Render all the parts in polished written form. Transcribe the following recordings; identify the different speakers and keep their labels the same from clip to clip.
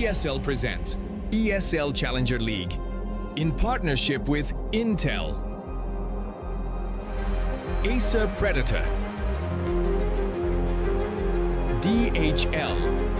Speaker 1: ESL presents ESL Challenger League in partnership with Intel, Aether Predator, DHL,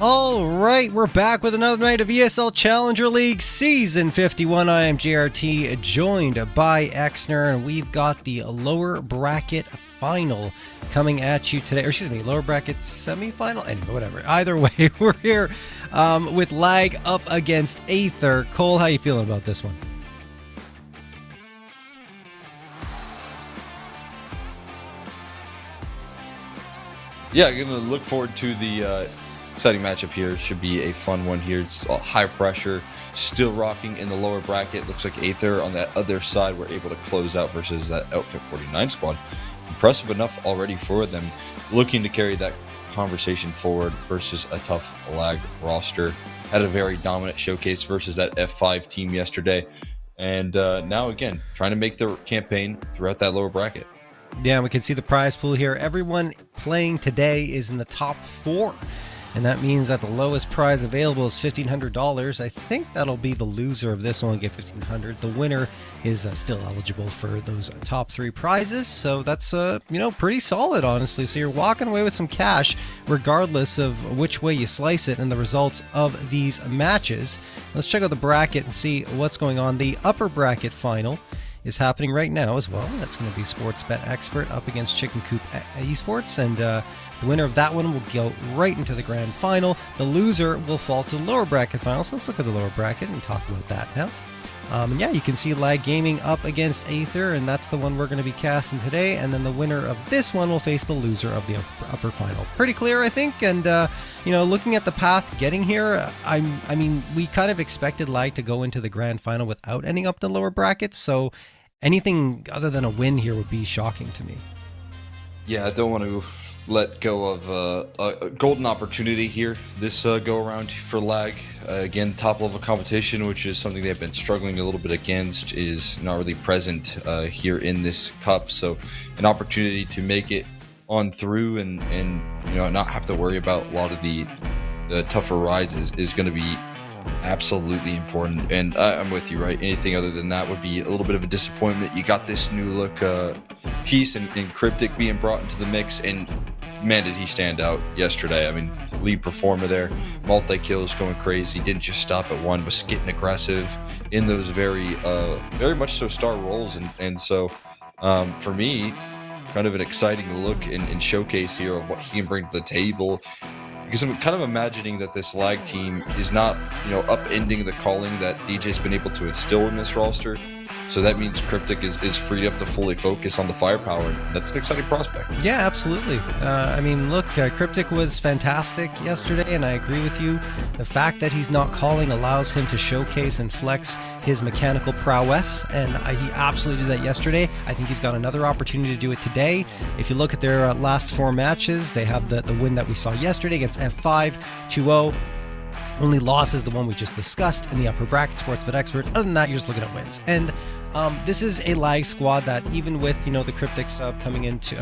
Speaker 2: All right, we're back with another night of ESL Challenger League Season 51. I am JRT, joined by Exner, and we've got the lower bracket final coming at you today. Or excuse me, lower bracket semifinal? Anyway, whatever. Either way, we're here with Lag up against Aether. Cole, how you feeling about this one?
Speaker 3: Yeah, I'm going to look forward to the exciting matchup here. Should be a fun one here. It's high pressure, still rocking in the lower bracket. Looks like Aether on that other side were able to close out versus that Outfit 49 squad. Impressive enough already for them, looking to carry that conversation forward versus a tough Lag roster. Had a very dominant showcase versus that F5 team yesterday, and now again trying to make their campaign throughout that lower bracket.
Speaker 2: Yeah, we can see the prize pool here. Everyone playing today is in the top 4. And that means that the lowest prize available is $1,500. I think that'll be the loser of this one, get $1,500. The winner is still eligible for those top 3 prizes. So that's, pretty solid, honestly. So you're walking away with some cash, regardless of which way you slice it and the results of these matches. Let's check out the bracket and see what's going on. The upper bracket final is happening right now as well. That's going to be Sports Bet Expert up against Chicken Coop Esports, and the winner of that one will go right into the grand final. The loser will fall to the lower bracket final. So let's look at the lower bracket and talk about that now. And yeah, you can see Lag Gaming up against Aether, and that's the one we're going to be casting today. And then the winner of this one will face the loser of the upper final. Pretty clear, I think. And looking at the path getting here, I mean, we kind of expected Lag to go into the grand final without ending up in the lower brackets. So anything other than a win here would be shocking to me.
Speaker 3: Yeah, I don't want to let go of a golden opportunity here this go around for Lag. Again, top level competition, which is something they've been struggling a little bit against, is not really present here in this cup. So an opportunity to make it on through and not have to worry about a lot of the tougher rides is going to be absolutely important. And I'm with you, right? Anything other than that would be a little bit of a disappointment. You got this new look piece and Cryptic being brought into the mix, and man, did he stand out yesterday. I mean, lead performer there, multi-kills, going crazy, didn't just stop at one, was getting aggressive in those very much so star roles. And so for me, kind of an exciting look and showcase here of what he can bring to the table. Because I'm kind of imagining that this Lag team is not, upending the calling that DJ's been able to instill in this roster. So that means Cryptic is freed up to fully focus on the firepower, and that's an exciting prospect.
Speaker 2: Yeah, absolutely. Cryptic was fantastic yesterday, and I agree with you. The fact that he's not calling allows him to showcase and flex his mechanical prowess, and he absolutely did that yesterday. I think he's got another opportunity to do it today. If you look at their last 4 matches, they have the win that we saw yesterday against F5, 2-0. Only loss is the one we just discussed in the upper bracket, Sports Bet Expert. Other than that, you're just looking at wins. And this is a Lag squad that, even with the Cryptic sub coming into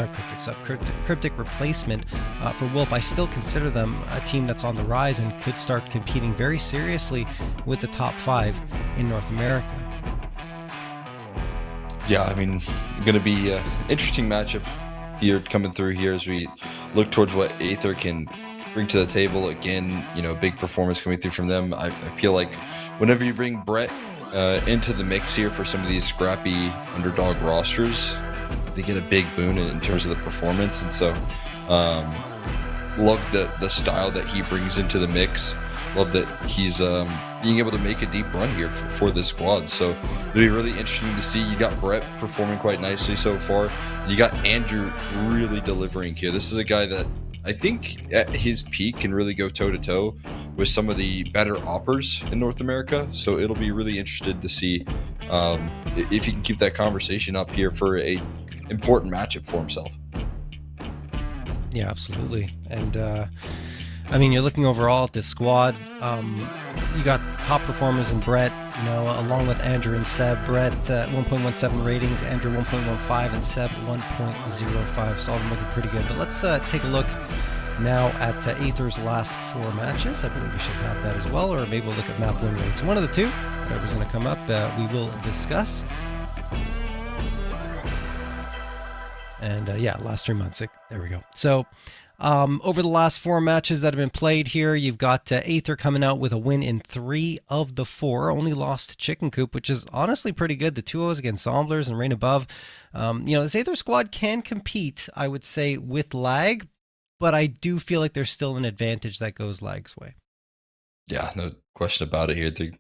Speaker 2: Cryptic replacement for Wolf, I still consider them a team that's on the rise and could start competing very seriously with the top 5 in North America.
Speaker 3: Yeah, I mean, going to be an interesting matchup here coming through here as we look towards what Aether can bring to the table. Again, big performance coming through from them. I feel like whenever you bring Brett into the mix here for some of these scrappy underdog rosters, they get a big boon in terms of the performance. And so love the style that he brings into the mix. Love that he's being able to make a deep run here for this squad. So it'll be really interesting to see. You got Brett performing quite nicely so far. You got Andrew really delivering here. This is a guy that I think at his peak can really go toe to toe with some of the better oppers in North America. So it'll be really interested to see if he can keep that conversation up here for a important matchup for himself.
Speaker 2: Yeah, absolutely. And I mean, you're looking overall at this squad. You got top performers in Brett, along with Andrew and Seb. Brett 1.17 ratings, Andrew 1.15, and Seb 1.05. So all of them looking pretty good. But let's take a look now at Aether's last 4 matches. I believe we should have that as well, or maybe we'll look at map win rates. One of the two, whatever's going to come up, we will discuss. And yeah, last 3 months. There we go. So over the last 4 matches that have been played here, you've got Aether coming out with a win in 3 of the 4. Only lost to Chicken Coop, which is honestly pretty good. The 2-0s against Somblers and Rain Above. This Aether squad can compete, I would say, with lag, but I do feel like there's still an advantage that goes lag's way.
Speaker 3: Yeah, no question about it here. They're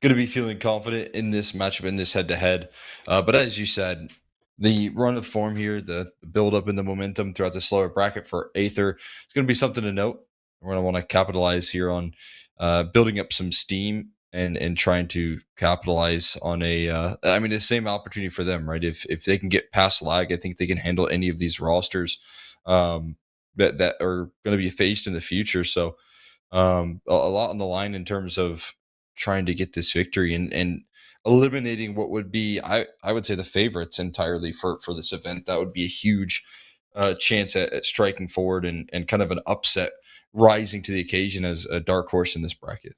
Speaker 3: going to be feeling confident in this matchup, in this head-to-head. But as you said, the run of form here, the build-up and the momentum throughout the slower bracket for Aether, it's going to be something to note. We're going to want to capitalize here on building up some steam and trying to capitalize on the same opportunity for them, right? If they can get past lag, I think they can handle any of these rosters that are going to be faced in the future. So a lot on the line in terms of trying to get this victory and eliminating what would be, I would say, the favorites entirely for this event. That would be a huge chance at striking forward and kind of an upset, rising to the occasion as a dark horse in this bracket.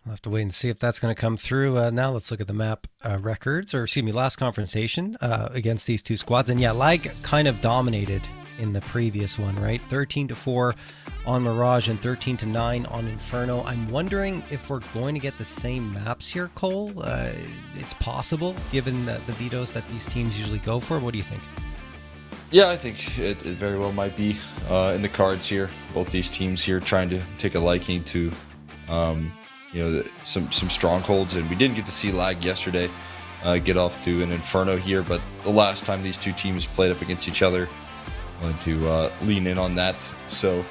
Speaker 2: We'll have to wait and see if that's going to come through. Now let's look at the map records, or excuse me, last confrontation against these two squads. And yeah, lag kind of dominated in the previous one, right? 13-4 on Mirage and 13-9 on Inferno. I'm wondering if we're going to get the same maps here, Cole. It's possible, given the vetoes that these teams usually go for. What do you think?
Speaker 3: Yeah, I think it very well might be in the cards here. Both these teams here trying to take a liking to some strongholds, and we didn't get to see lag yesterday get off to an Inferno here, but the last time these two teams played up against each other, wanted to lean in on that. So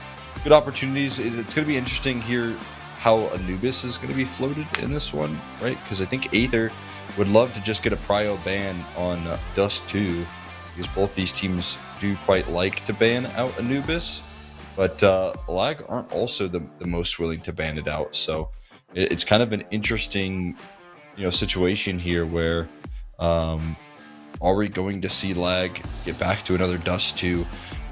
Speaker 3: good opportunities. It's going to be interesting here how Anubis is going to be floated in this one, right? Because I think Aether would love to just get a prio ban on Dust 2, because both these teams do quite like to ban out Anubis, but lag aren't also the most willing to ban it out. So it's kind of an interesting situation here where are we going to see lag get back to another Dust 2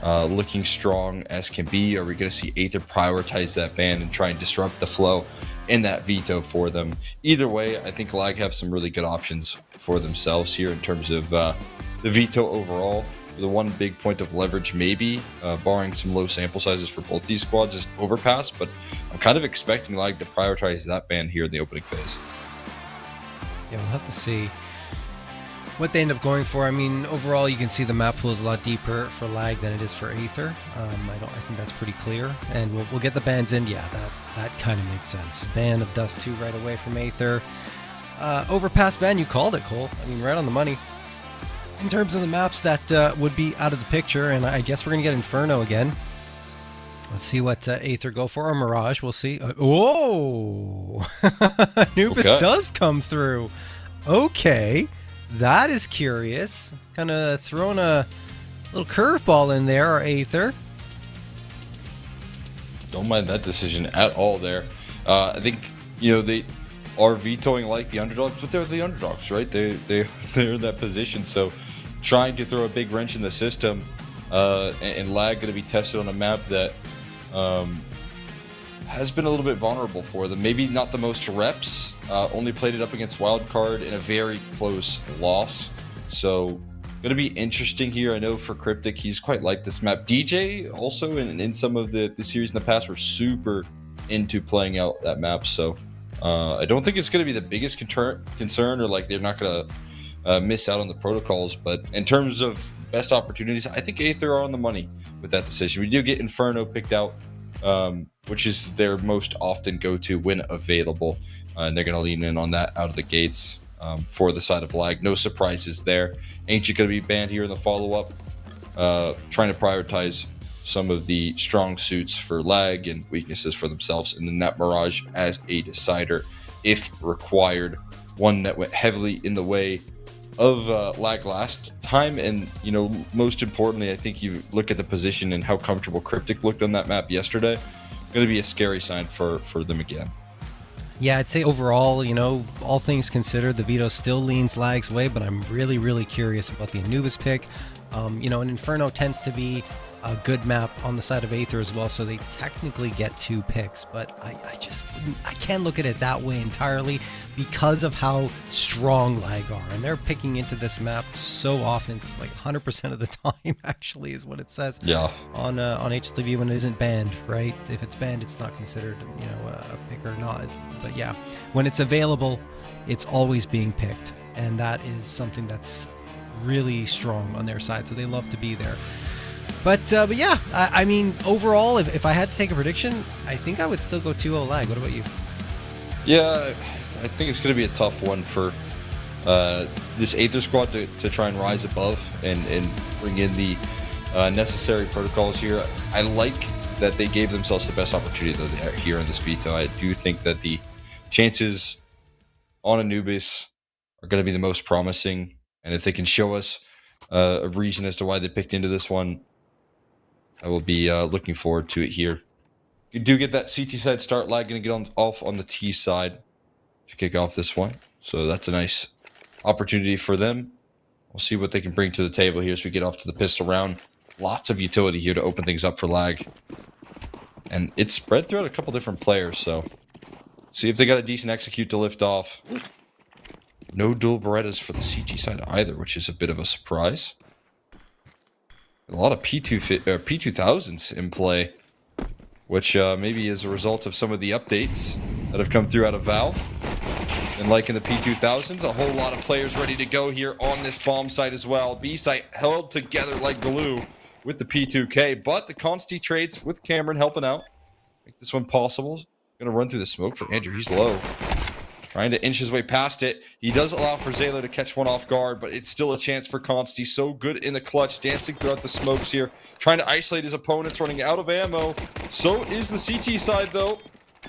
Speaker 3: looking strong as can be? Are we going to see Aether prioritize that ban and try and disrupt the flow in that veto for them? Either way, I think lag have some really good options for themselves here in terms of the veto overall. The one big point of leverage, maybe, barring some low sample sizes for both these squads, is Overpass, but I'm kind of expecting lag to prioritize that ban here in the opening phase.
Speaker 2: Yeah, we'll have to see what they end up going for. I mean, overall, you can see the map pool is a lot deeper for lag than it is for Aether. I think that's pretty clear. And we'll get the bans in. Yeah, that kind of makes sense. Ban of Dust 2 right away from Aether. Overpass ban, you called it, Cole. I mean, right on the money. In terms of the maps that would be out of the picture, and I guess we're going to get Inferno again. Let's see what Aether go for, or Mirage. We'll see. Whoa! Anubis does come through. Okay. That is curious. Kind of throwing a little curveball in there, Aether.
Speaker 3: Don't mind that decision at all there. I think, they are vetoing like the underdogs, but they're the underdogs, right? They're in that position. So trying to throw a big wrench in the system and lag going to be tested on a map that has been a little bit vulnerable for them. Maybe not the most reps. Only played it up against Wildcard in a very close loss. So going to be interesting here. I know for Cryptic, he's quite like this map. DJ also in some of the series in the past were super into playing out that map. So I don't think it's going to be the biggest concern, or like they're not going to miss out on the protocols. But in terms of best opportunities, I think Aether are on the money with that decision. We do get Inferno picked out, which is their most often go-to when available. And they're going to lean in on that out of the gates for the side of lag. No surprises there. Ancient going to be banned here in the follow-up. trying to prioritize some of the strong suits for lag and weaknesses for themselves, and then that Mirage as a decider if required. One that went heavily in the way of lag last time, and most importantly, I think you look at the position and how comfortable Cryptic looked on that map yesterday. Going to be a scary sign for them again.
Speaker 2: Yeah, I'd say overall, all things considered, the veto still leans Lag's way, but I'm really, really curious about the Anubis pick. And Inferno tends to be a good map on the side of Aether as well, so they technically get 2 picks, but I can't look at it that way entirely because of how strong Lag are, and they're picking into this map so often. It's like 100% of the time, actually, is what it says.
Speaker 3: Yeah.
Speaker 2: On HLTV when it isn't banned, right? If it's banned, it's not considered, a pick or not. But yeah, when it's available, it's always being picked, and that is something that's really strong on their side, so they love to be there. But yeah, I mean, overall, if I had to take a prediction, I think I would still go 2-0 Lag. What about you?
Speaker 3: Yeah, I think it's going to be a tough one for this Aether squad to try and rise above and bring in the necessary protocols here. I like that they gave themselves the best opportunity that they are here in this veto. I do think that the chances on Anubis are going to be the most promising, and if they can show us a reason as to why they picked into this one, I will be looking forward to it here. You do get that CT side start. Lag going to get off on the T side to kick off this one, so that's a nice opportunity for them. We'll see what they can bring to the table here as we get off to the pistol round. Lots of utility here to open things up for Lag, and it's spread throughout a couple different players, so see if they got a decent execute to lift off. No dual Berettas for the CT side either, which is a bit of a surprise. A lot of P2000s in play, which maybe is a result of some of the updates that have come through out of Valve. And like in the P2000s, a whole lot of players ready to go here on this bomb site as well. B site held together like glue with the P2K, but the Consti trades with Cameron helping out. Make this one possible. Gonna run through the smoke for Andrew. He's low. Trying to inch his way past it. He does allow for Zayler to catch one off guard, but it's still a chance for Consti. So good in the clutch, dancing throughout the smokes here, trying to isolate his opponents, running out of ammo. So is the CT side, though.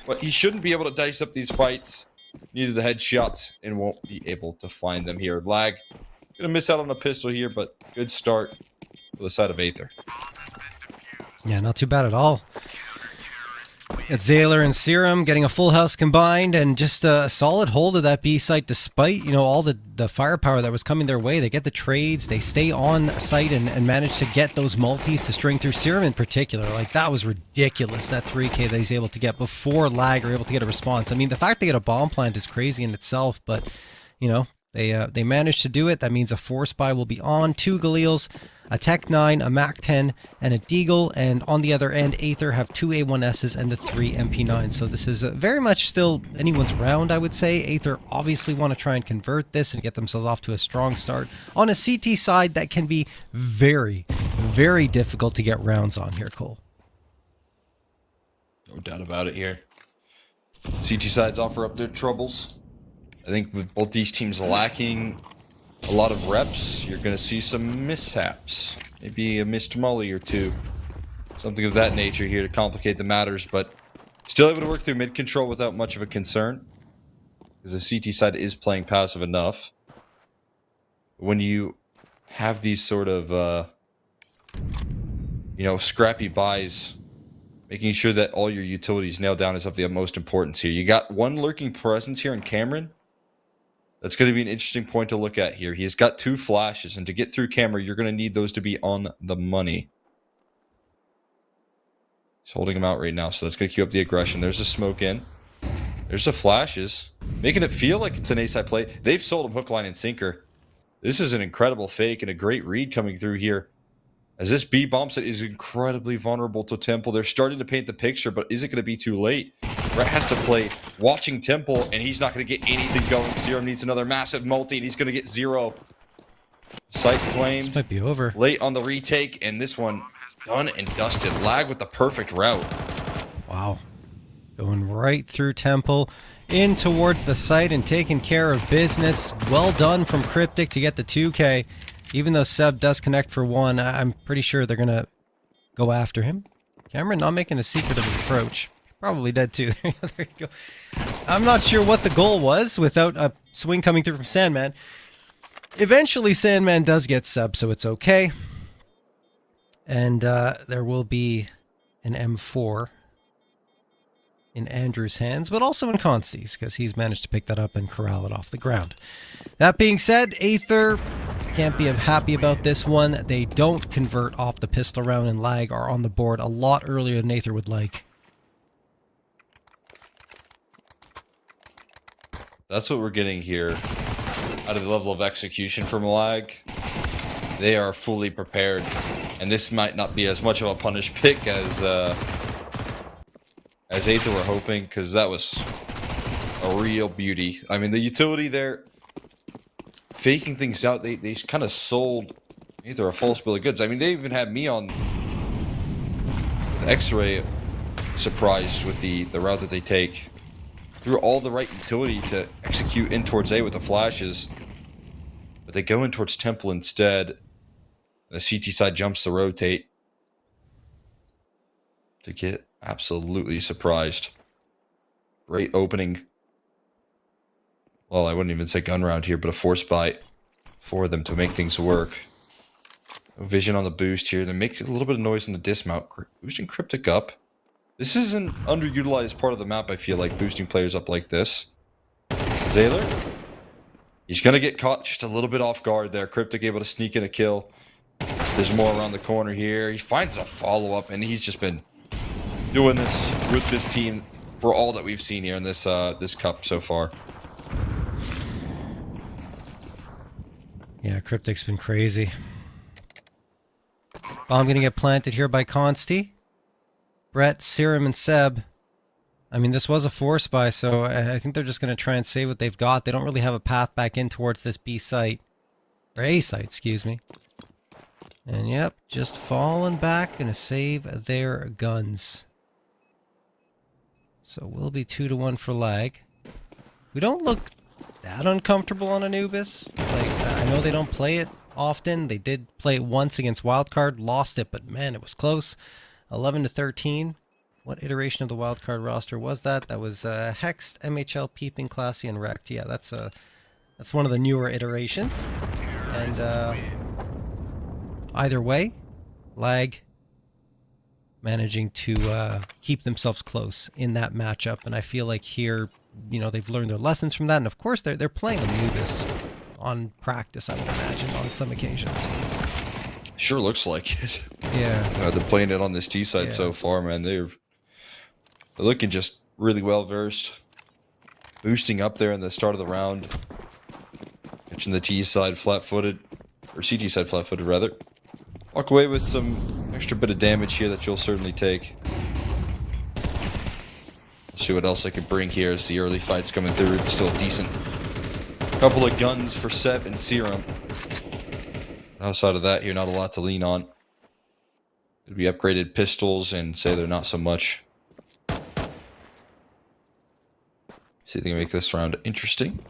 Speaker 3: But he shouldn't be able to dice up these fights. Needed the headshots and won't be able to find them here. Lag, gonna miss out on a pistol here, but good start for the side of Aether.
Speaker 2: Yeah, not too bad at all. It's Zayler and Serum getting a full house combined, and just a solid hold of that B site despite, all the firepower that was coming their way. They get the trades, they stay on site and manage to get those multis to string through. Serum in particular, like that was ridiculous, that 3K that he's able to get before Lag are able to get a response. I mean, the fact they get a bomb plant is crazy in itself, but, they managed to do it. That means a 4-spy will be on, 2 Galils, a Tech 9, a Mac 10, and a Deagle, and on the other end, Aether have 2 A1Ss and the 3 MP9s. So this is very much still anyone's round, I would say. Aether obviously want to try and convert this and get themselves off to a strong start. On a CT side, that can be very, very difficult to get rounds on here, Cole.
Speaker 3: No doubt about it here. CT sides offer up their troubles. I think with both these teams lacking a lot of reps, you're going to see some mishaps. Maybe a missed molly or two. Something of that nature here to complicate the matters, but still able to work through mid control without much of a concern. Because the CT side is playing passive enough. When you have these sort of, scrappy buys, making sure that all your utilities nailed down is of the utmost importance here. You got one lurking presence here in Cameron. That's going to be an interesting point to look at here. He's got 2 flashes, and to get through camera, you're going to need those to be on the money. He's holding him out right now, so that's going to cue up the aggression. There's a smoke in. There's the flashes, making it feel like it's an A-side play. They've sold him hook, line, and sinker. This is an incredible fake and a great read coming through here. As this B bomb set is incredibly vulnerable to Temple. They're starting to paint the picture, but is it going to be too late? Brett has to play watching Temple, and he's not going to get anything going. Serum needs another massive multi, and he's going to get 0. Sight claimed.
Speaker 2: This might be over.
Speaker 3: Late on the retake, and this one done and dusted. Lag with the perfect route.
Speaker 2: Wow. Going right through Temple, in towards the site and taking care of business. Well done from Cryptic to get the 2K. Even though Seb does connect for one, I'm pretty sure they're going to go after him. Cameron not making a secret of his approach. Probably dead too. There you go. I'm not sure what the goal was without a swing coming through from Sandman. Eventually, Sandman does get Seb, so it's okay. And there will be an M4 in Andrew's hands, but also in Consti's, because he's managed to pick that up and corral it off the ground. That being said, Aether can't be happy about this one. They don't convert off the pistol round, and Lag are on the board a lot earlier than Aether would like.
Speaker 3: That's what we're getting here out of the level of execution from Lag. They are fully prepared, and this might not be as much of a punish pick as Aether were hoping, because that was a real beauty. I mean, the utility there, faking things out, they kind of sold Aether a false bill of goods. I mean, they even had me on with X-Ray surprised with the route that they take. Through all the right utility to execute in towards A with the flashes, but they go in towards Temple instead. The CT side jumps to rotate to get absolutely surprised. Great opening. Well, I wouldn't even say gun round here, but a force bite for them to make things work. Vision on the boost here. They make a little bit of noise in the dismount. Boosting Cryptic up. This is an underutilized part of the map, I feel like, boosting players up like this. Zayler. He's going to get caught just a little bit off guard there. Cryptic able to sneak in a kill. There's more around the corner here. He finds a follow-up, and he's just been doing this with this team for all that we've seen here in this this cup so far.
Speaker 2: Yeah, Cryptic's been crazy. Bomb going to get planted here by Consti. Brett, Serum, and Seb. I mean, this was a force buy, so I think they're just going to try and save what they've got. They don't really have a path back in towards this B site. Or A site, excuse me. And yep, just falling back, going to save their guns. So we'll be 2-1 for Lag. We don't look that uncomfortable on Anubis. Like, I know they don't play it often. They did play it once against Wildcard, lost it, but man, it was close. 11-13. What iteration of the wildcard roster was that? That was Hexed, MHL, Peeping, Classy, and Wrecked. Yeah, that's one of the newer iterations. And either way, Lag managing to keep themselves close in that matchup. And I feel like here, you know, they've learned their lessons from that. And of course, they're playing Anubis on practice, I would imagine, on some occasions.
Speaker 3: Sure looks like it.
Speaker 2: Yeah.
Speaker 3: They're playing it on this T side so far, man. They're looking just really well versed. Boosting up there in the start of the round. Catching the T side flat-footed. Or CT side flat-footed, rather. Walk away with some extra bit of damage here that you'll certainly take. See what else I could bring here as the early fight's coming through. Still a decent couple of guns for Seb and Serum. Outside of that here, not a lot to lean on. It'd be upgraded pistols and say they're not so much. See if they can make this round interesting.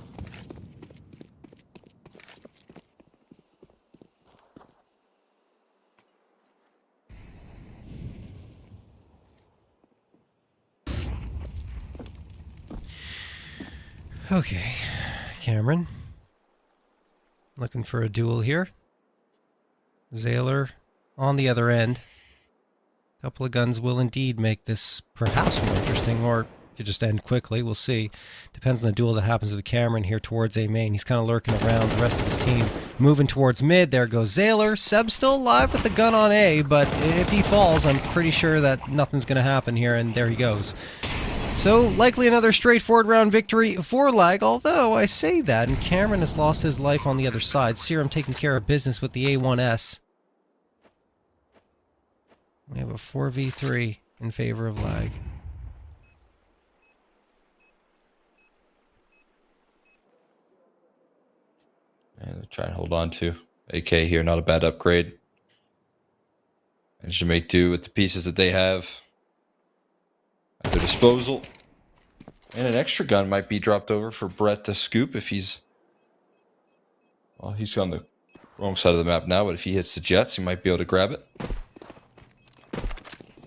Speaker 2: Okay, Cameron. Looking for a duel here. Zayler on the other end. A couple of guns will indeed make this perhaps more interesting, or could just end quickly. We'll see. Depends on the duel that happens with Cameron here towards A main. He's kind of lurking around. The rest of his team moving towards mid. There goes Zayler. Seb's still alive with the gun on A, but if he falls, I'm pretty sure that nothing's going to happen here, and there he goes. So, likely another straightforward round victory for Lag, although I say that, and Cameron has lost his life on the other side. Serum taking care of business with the A1S. We have a 4v3 in favor of Lag.
Speaker 3: And try and hold on to AK here, not a bad upgrade. And should make do with the pieces that they have at their disposal. And an extra gun might be dropped over for Brett to scoop if he's... Well, he's on the Wrong side of the map now, but if he hits the jets, he might be able to grab it.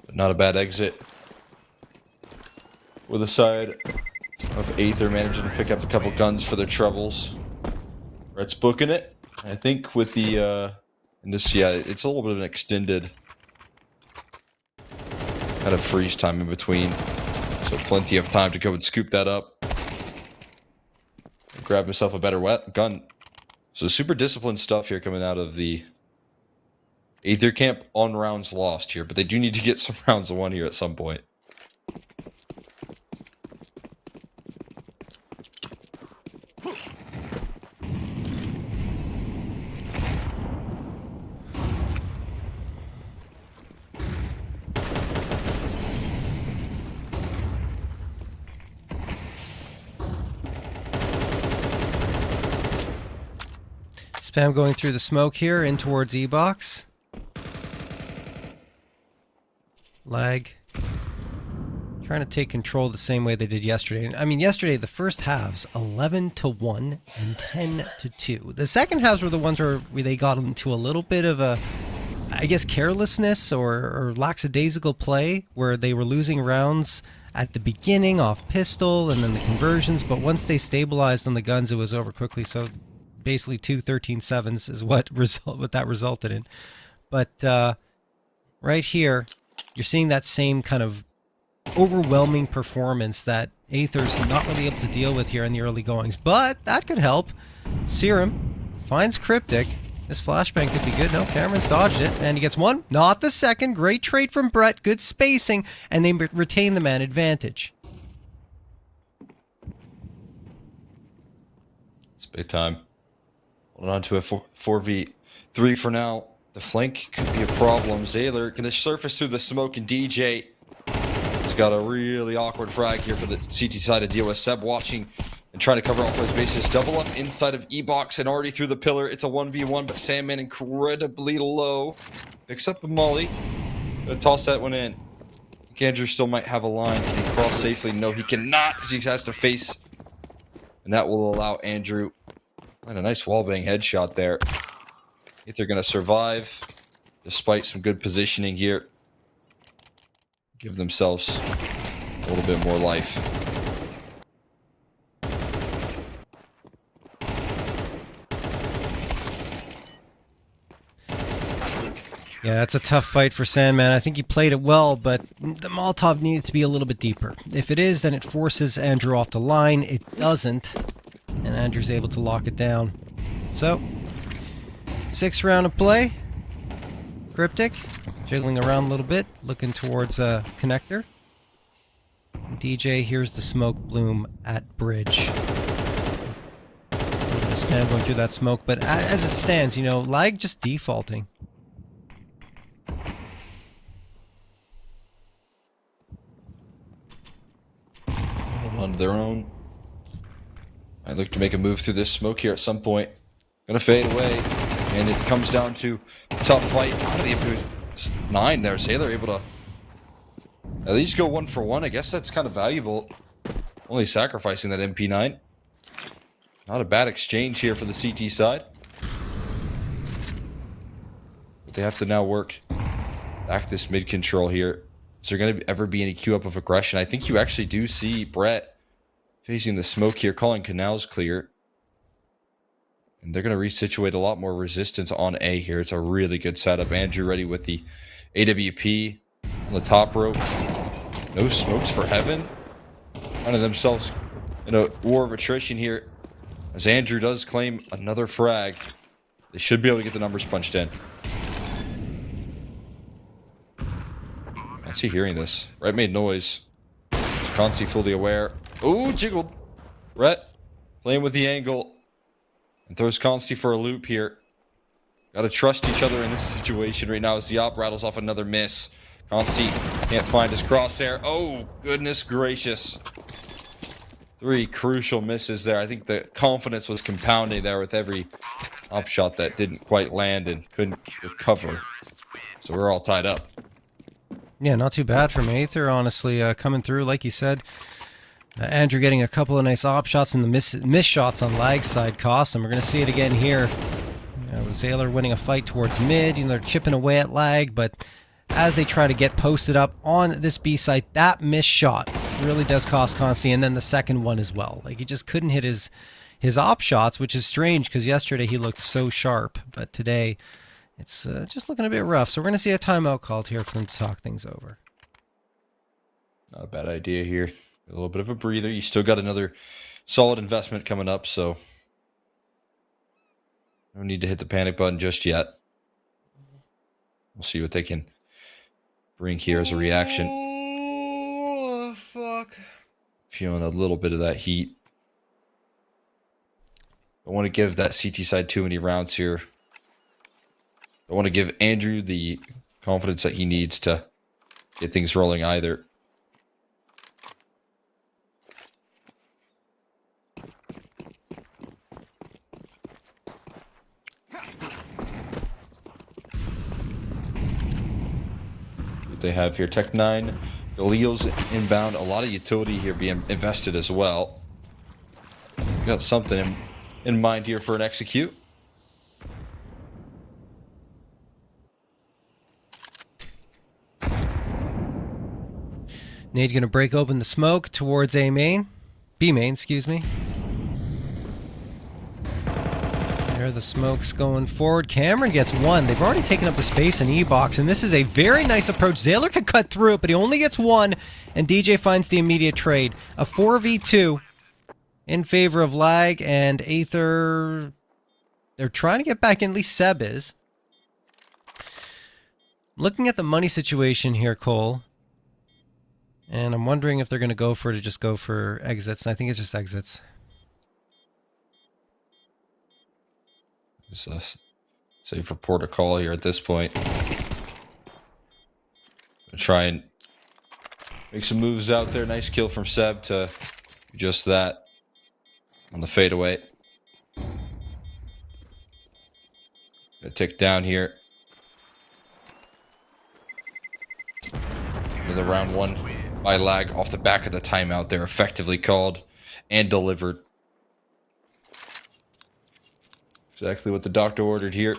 Speaker 3: But not a bad exit. With the side of Aether managing to pick up a couple guns for their troubles. Brett's booking it. I think with the, in this, yeah, it's a little bit of an extended kind of freeze time in between. So plenty of time to go and scoop that up. Grab himself a better gun. So super disciplined stuff here coming out of the Aether camp on rounds lost here. But they do need to get some rounds won here at some point.
Speaker 2: Spam going through the smoke here in towards E-Box. Lag. Trying to take control the same way they did yesterday. I mean, yesterday, the first halves, 11-1 and 10-2. The second halves were the ones where they got into a little bit of a, I guess, carelessness or lackadaisical play, where they were losing rounds at the beginning off pistol and then the conversions, but once they stabilized on the guns, it was over quickly. So basically 2 13-7s is what that resulted in. But right here, you're seeing that same kind of overwhelming performance that Aether's not really able to deal with here in the early goings. But that could help. Serum finds Cryptic. This flashbang could be good. No, Cameron's dodged it, and he gets one. Not the second. Great trade from Brett. Good spacing, and they retain the man advantage.
Speaker 3: It's big time. Hold on to a 4v3 for now. The flank could be a problem. Zayler going to surface through the smoke, and DJ has got a really awkward frag here for the CT side to deal with. Seb watching and trying to cover all his bases. Double up inside of E-Box and already through the pillar. It's a 1v1, but Sandman incredibly low. Picks up a molly. Gonna toss that one in. Andrew still might have a line. Can he cross safely? No, he cannot, because he has to face. And that will allow Andrew. And a nice wallbang headshot there. If they're going to survive, despite some good positioning here, give themselves a little bit more life.
Speaker 2: Yeah, that's a tough fight for Sandman. I think he played it well, but the Molotov needed to be a little bit deeper. If it is, then it forces Andrew off the line. It doesn't, and Andrew's able to lock it down. So, 6th round of play. Cryptic, jiggling around a little bit, looking towards a connector. DJ, here's the smoke bloom at bridge. A little bit of spam going through that smoke, but as it stands, you know, lag just defaulting.
Speaker 3: On their own. I look to make a move through this smoke here at some point. Gonna fade away, and it comes down to a tough fight out of the 9 there. Sailor able to at least go 1 for 1. I guess that's kind of valuable. Only sacrificing that MP9. Not a bad exchange here for the CT side. But they have to now work back this mid control here. Is there going to ever be any queue up of aggression? I think you actually do see Brett facing the smoke here, calling canals clear. And they're going to resituate a lot more resistance on A here. It's a really good setup. Andrew ready with the AWP on the top rope. No smokes for heaven. Finding themselves in a war of attrition here. As Andrew does claim another frag. They should be able to get the numbers punched in. What's he hearing this? Brett made noise. Is Consti fully aware? Oh, jiggled. Brett playing with the angle. And throws Consti for a loop here. Gotta trust each other in this situation right now as the op rattles off another miss. Consti can't find his crosshair. Oh, goodness gracious. 3 crucial misses there. I think the confidence was compounding there with every op shot that didn't quite land and couldn't recover. So we're all tied up.
Speaker 2: Yeah, not too bad from Aether, honestly, coming through, like you said. Andrew getting a couple of nice op shots, and the miss shots on lag side cost, and we're going to see it again here. With Zaylor winning a fight towards mid, they're chipping away at lag, but as they try to get posted up on this B site, that missed shot really does cost Constantine, and then the second one as well. Like, he just couldn't hit his op shots, which is strange because yesterday he looked so sharp, but today it's just looking a bit rough. So we're going to see a timeout called here for them to talk things over.
Speaker 3: Not a bad idea here. A little bit of a breather. You still got another solid investment coming up, so no need to hit the panic button just yet. We'll see what they can bring here as a reaction.
Speaker 2: Oh, fuck.
Speaker 3: Feeling a little bit of that heat. Don't want to give that CT side too many rounds here. I want to give Andrew the confidence that he needs to get things rolling either. What they have here, Tech 9, Galeo's inbound, a lot of utility here being invested as well. Got something in mind here for an execute.
Speaker 2: Nade going to break open the smoke towards B main, excuse me. There the smoke's going forward. Cameron gets one. They've already taken up the space in E-box, and this is a very nice approach. Zaylor could cut through it, but he only gets one, and DJ finds the immediate trade. A 4v2 in favor of Lag, and Aether, they're trying to get back in, at least Seb is. Looking at the money situation here, Cole, and I'm wondering if they're going to go for it or just go for exits, and I think it's just exits.
Speaker 3: Save for protocol here at this point. Try and make some moves out there. Nice kill from Seb to do just that on the fadeaway. Gonna tick down here. Another round one by Lag off the back of the timeout there, effectively called and delivered. Exactly what the doctor ordered here.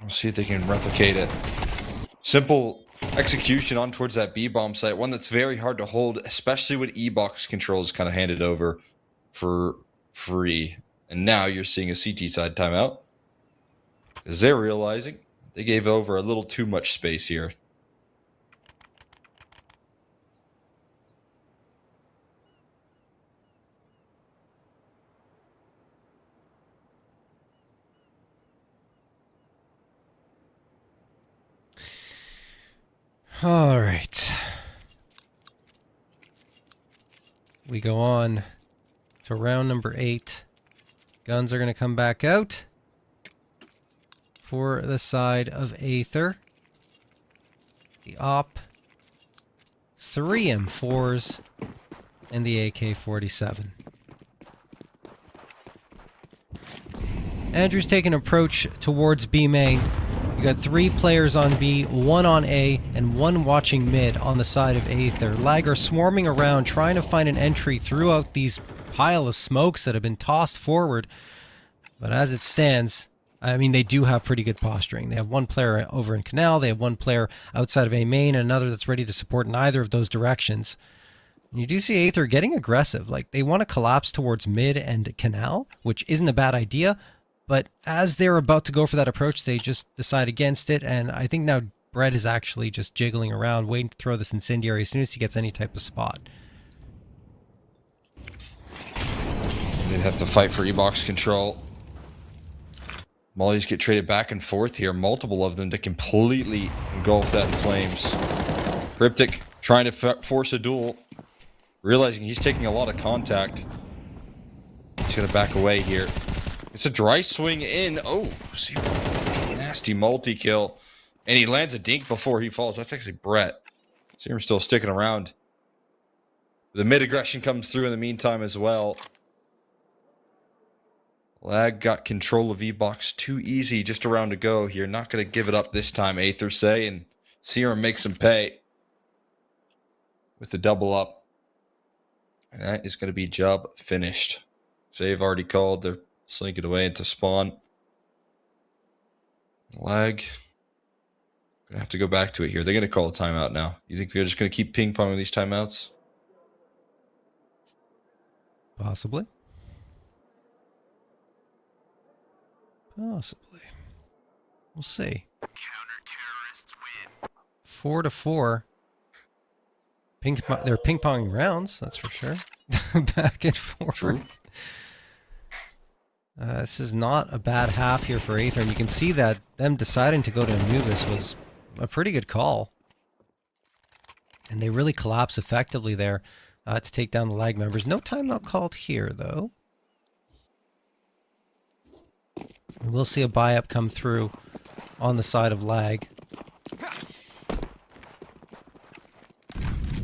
Speaker 3: We'll see if they can replicate it. Simple execution on towards that B-bomb site. One that's very hard to hold, especially when E-box control is kind of handed over for free. And now you're seeing a CT side timeout. Because they're realizing they gave over a little too much space here.
Speaker 2: All right. We go on to round number 8. Guns are going to come back out for the side of Aether. The op, 3 M4s, and the AK-47. Andrew's taking an approach towards B main. You got 3 players on B, 1 on A, and 1 watching mid on the side of Aether. Lag are swarming around trying to find an entry throughout these pile of smokes that have been tossed forward. But as it stands, I mean, they do have pretty good posturing. They have 1 player over in Canal, they have 1 player outside of A main, and another that's ready to support in either of those directions. And you do see Aether getting aggressive. Like, they want to collapse towards mid and Canal, which isn't a bad idea. But as they're about to go for that approach, they just decide against it. And I think now Brett is actually just jiggling around, waiting to throw this incendiary as soon as he gets any type of spot.
Speaker 3: They'd have to fight for E-box control. Mollies get traded back and forth here. Multiple of them to completely engulf that in flames. Cryptic trying to force a duel. Realizing he's taking a lot of contact. He's going to back away here. It's a dry swing in. Oh, see, nasty multi-kill. And he lands a dink before he falls. That's actually Brett. Serum still sticking around. The mid-aggression comes through in the meantime as well. Lag got control of E-box too easy. Just a round to go here. Not going to give it up this time, Aether say. And Serum makes him pay with the double up. And that is going to be job finished. Save already called. They're slink it away into spawn. Lag. Gonna have to go back to it here. They're gonna call a timeout now. You think they're just gonna keep ping-ponging these timeouts?
Speaker 2: Possibly. Possibly. We'll see. 4-4. They're ping-ponging rounds, that's for sure. Back and forth.
Speaker 3: True.
Speaker 2: This is not a bad half here for Aether, and you can see that them deciding to go to Anubis was a pretty good call. And they really collapse effectively there to take down the lag members. No timeout called here, though. We'll see a buy-up come through on the side of lag.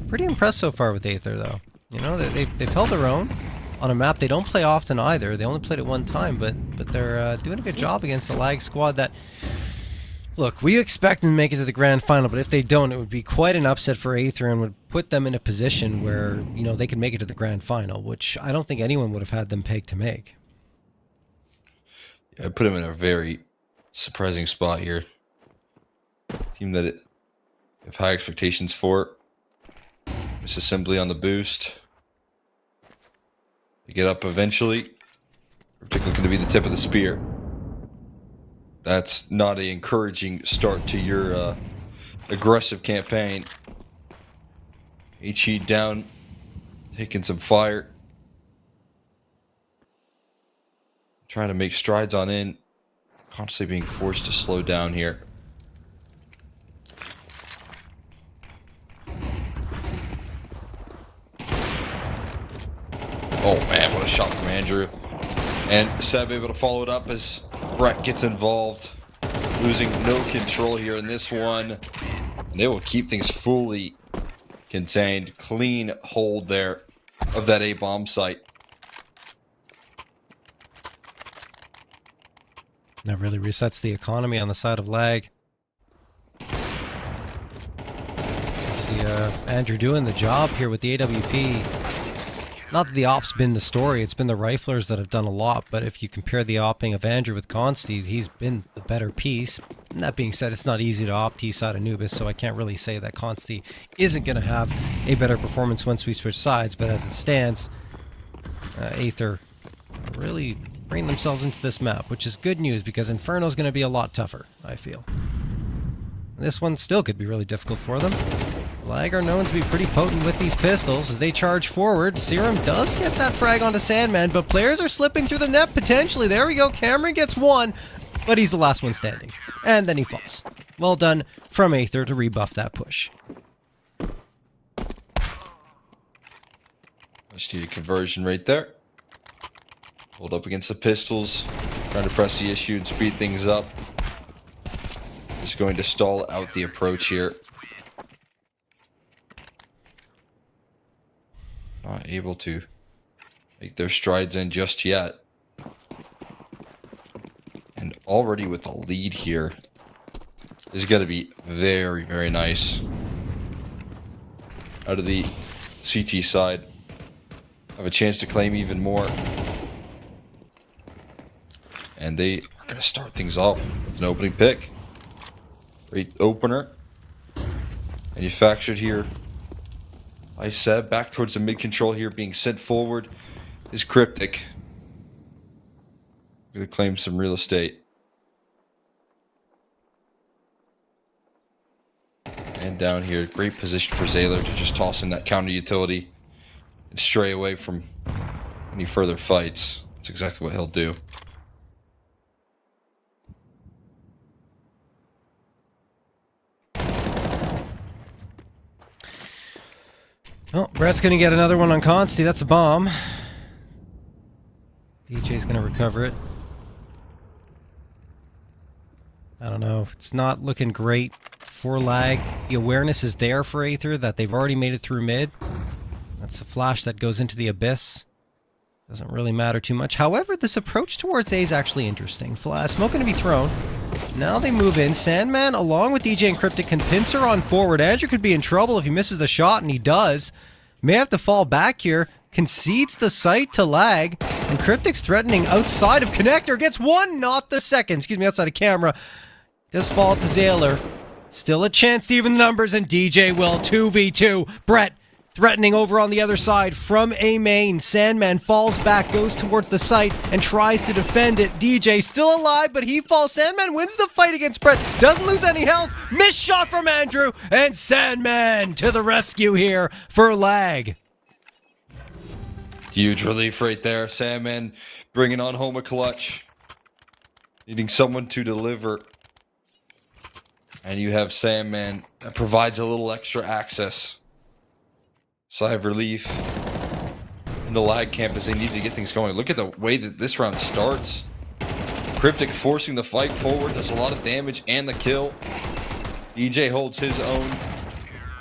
Speaker 2: Pretty impressed so far with Aether, though. You know, they've held their own on a map they don't play often either. They only played it one time, but they're doing a good job against the lag squad that... Look, we expect them to make it to the grand final, but if they don't, it would be quite an upset for Aether and would put them in a position where, you know, they could make it to the grand final, which I don't think anyone would have had them pegged to make.
Speaker 3: Yeah, I put them in a very surprising spot here. Team that have high expectations for. Misassembly on the boost. They get up eventually. Particularly going to be the tip of the spear. That's not an encouraging start to your aggressive campaign. HE down, taking some fire. Trying to make strides on in. Constantly being forced to slow down here. Oh man, what a shot from Andrew. And Seb able to follow it up as Brett gets involved. Losing no control here in this one. And they will keep things fully contained. Clean hold there of that A-bomb site.
Speaker 2: That really resets the economy on the side of lag. See Andrew doing the job here with the AWP. Not that the op's been the story, it's been the riflers that have done a lot, but if you compare the opping of Andrew with Consti, he's been the better piece. And that being said, it's not easy to opt T-side Anubis, so I can't really say that Consti isn't going to have a better performance once we switch sides, but as it stands, Aether really bring themselves into this map, which is good news because Inferno is going to be a lot tougher, I feel. This one still could be really difficult for them. Lag are known to be pretty potent with these pistols as they charge forward. Serum does get that frag onto Sandman, but players are slipping through the net potentially. There we go. Cameron gets one, but he's the last one standing. And then he falls. Well done from Aether to rebuff that push.
Speaker 3: Let's do a conversion right there. Hold up against the pistols. Trying to press the issue and speed things up. Just going to stall out the approach here. Not able to make their strides in just yet. And already with the lead here, this is going to be very, very nice. Out of the CT side, have a chance to claim even more. And they are going to start things off with an opening pick. Great opener. Manufactured here. I said back towards the mid control here, being sent forward is Cryptic. Going to claim some real estate. And down here, great position for Zayler to just toss in that counter utility and stray away from any further fights. That's exactly what he'll do.
Speaker 2: Oh, Brett's going to get another one on Consti. That's a bomb. DJ's going to recover it. I don't know. It's not looking great for lag. The awareness is there for Aether that they've already made it through mid. That's a flash that goes into the abyss. Doesn't really matter too much. However, this approach towards A is actually interesting. Smoke going to be thrown. Now they move in. Sandman, along with DJ and Cryptic, can pincer on forward. Andrew could be in trouble if he misses the shot, and he does. May have to fall back here. concedes the site to Lag, and Cryptic's threatening outside of connector, gets one, not the second, excuse me, outside of camera. Does fall to Zayler. Still a chance to even the numbers, and DJ will 2v2. Brett threatening over on the other side from A main. Sandman falls back, goes towards the site, and tries to defend it. DJ still alive, but he falls. Sandman wins the fight against Brett. Doesn't lose any health. Missed shot from Andrew, and Sandman to the rescue here for Lag.
Speaker 3: Huge relief right there. Sandman bringing on home a clutch. Needing someone to deliver. And you have Sandman that provides a little extra access. Sigh of relief in the Lag camp as they need to get things going. Look at the way that this round starts. Cryptic forcing the fight forward. Does a lot of damage and the kill. DJ holds his own.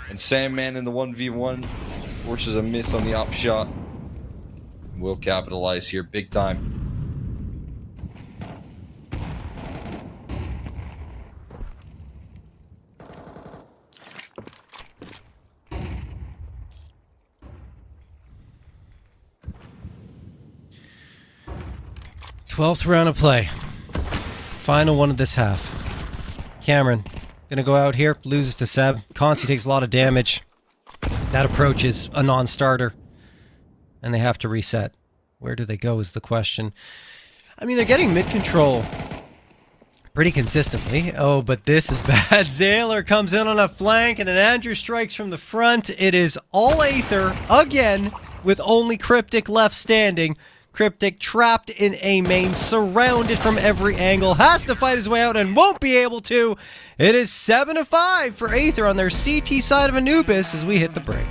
Speaker 3: And Sandman in the 1v1 forces a miss on the op shot. Will capitalize here big time.
Speaker 2: 12th round of play. Final one of this half. Cameron gonna go out here, loses to Seb. Consi takes a lot of damage. That approach is a non-starter. And they have to reset. Where do they go is the question. I mean, they're getting mid-control pretty consistently. Oh, but this is bad. Zayler comes in on a flank, and then Andrew strikes from the front. It is all Aether again, with only Cryptic left standing. Cryptic trapped in A main, surrounded from every angle, has to fight his way out and won't be able to. It is 7-5 for Aether on their CT side of Anubis as we hit the break.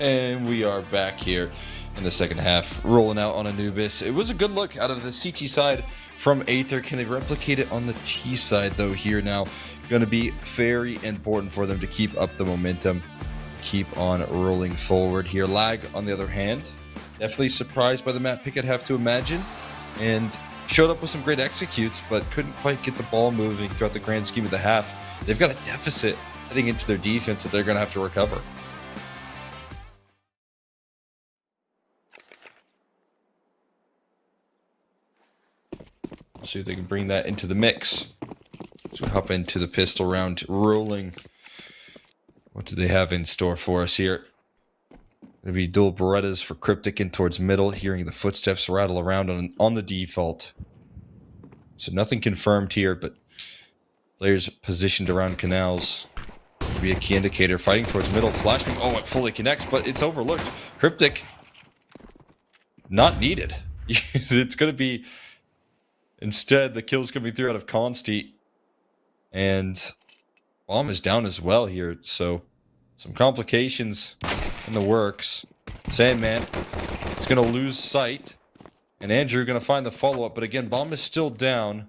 Speaker 3: And we are back here in the second half, rolling out on Anubis. It was a good look out of the CT side from Aether. Can they replicate it on the T side, though, here now? Going to be very important for them to keep up the momentum, keep on rolling forward here. Lag, on the other hand, definitely surprised by the map pick, I'd have to imagine. And showed up with some great executes, but couldn't quite get the ball moving throughout the grand scheme of the half. They've got a deficit heading into their defense that they're going to have to recover. See if they can bring that into the mix. So hop into the pistol round rolling. What do they have in store for us here? Gonna be dual Berettas for Cryptic in towards middle, hearing the footsteps rattle around on the default. So nothing confirmed here, but players positioned around canals. Be a key indicator. Fighting towards middle. Flashbang. Oh, it fully connects, but it's overlooked. Cryptic. Not needed. It's going to be... Instead, the kill's coming through out of Consti. And bomb is down as well here. So some complications in the works. Sandman is going to lose sight. And Andrew going to find the follow-up. But again, bomb is still down.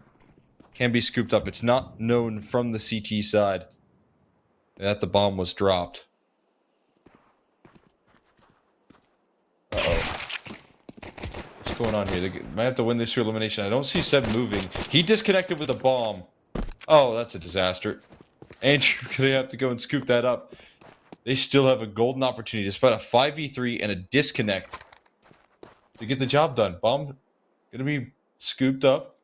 Speaker 3: Can be scooped up. It's not known from the CT side that the bomb was dropped. Uh-oh. What's going on here? They might have to win this through elimination. I don't see Seb moving. He disconnected with a bomb. Oh, that's a disaster. Andrew gonna have to go and scoop that up. They still have a golden opportunity despite a 5v3 and a disconnect to get the job done. Bomb gonna be scooped up.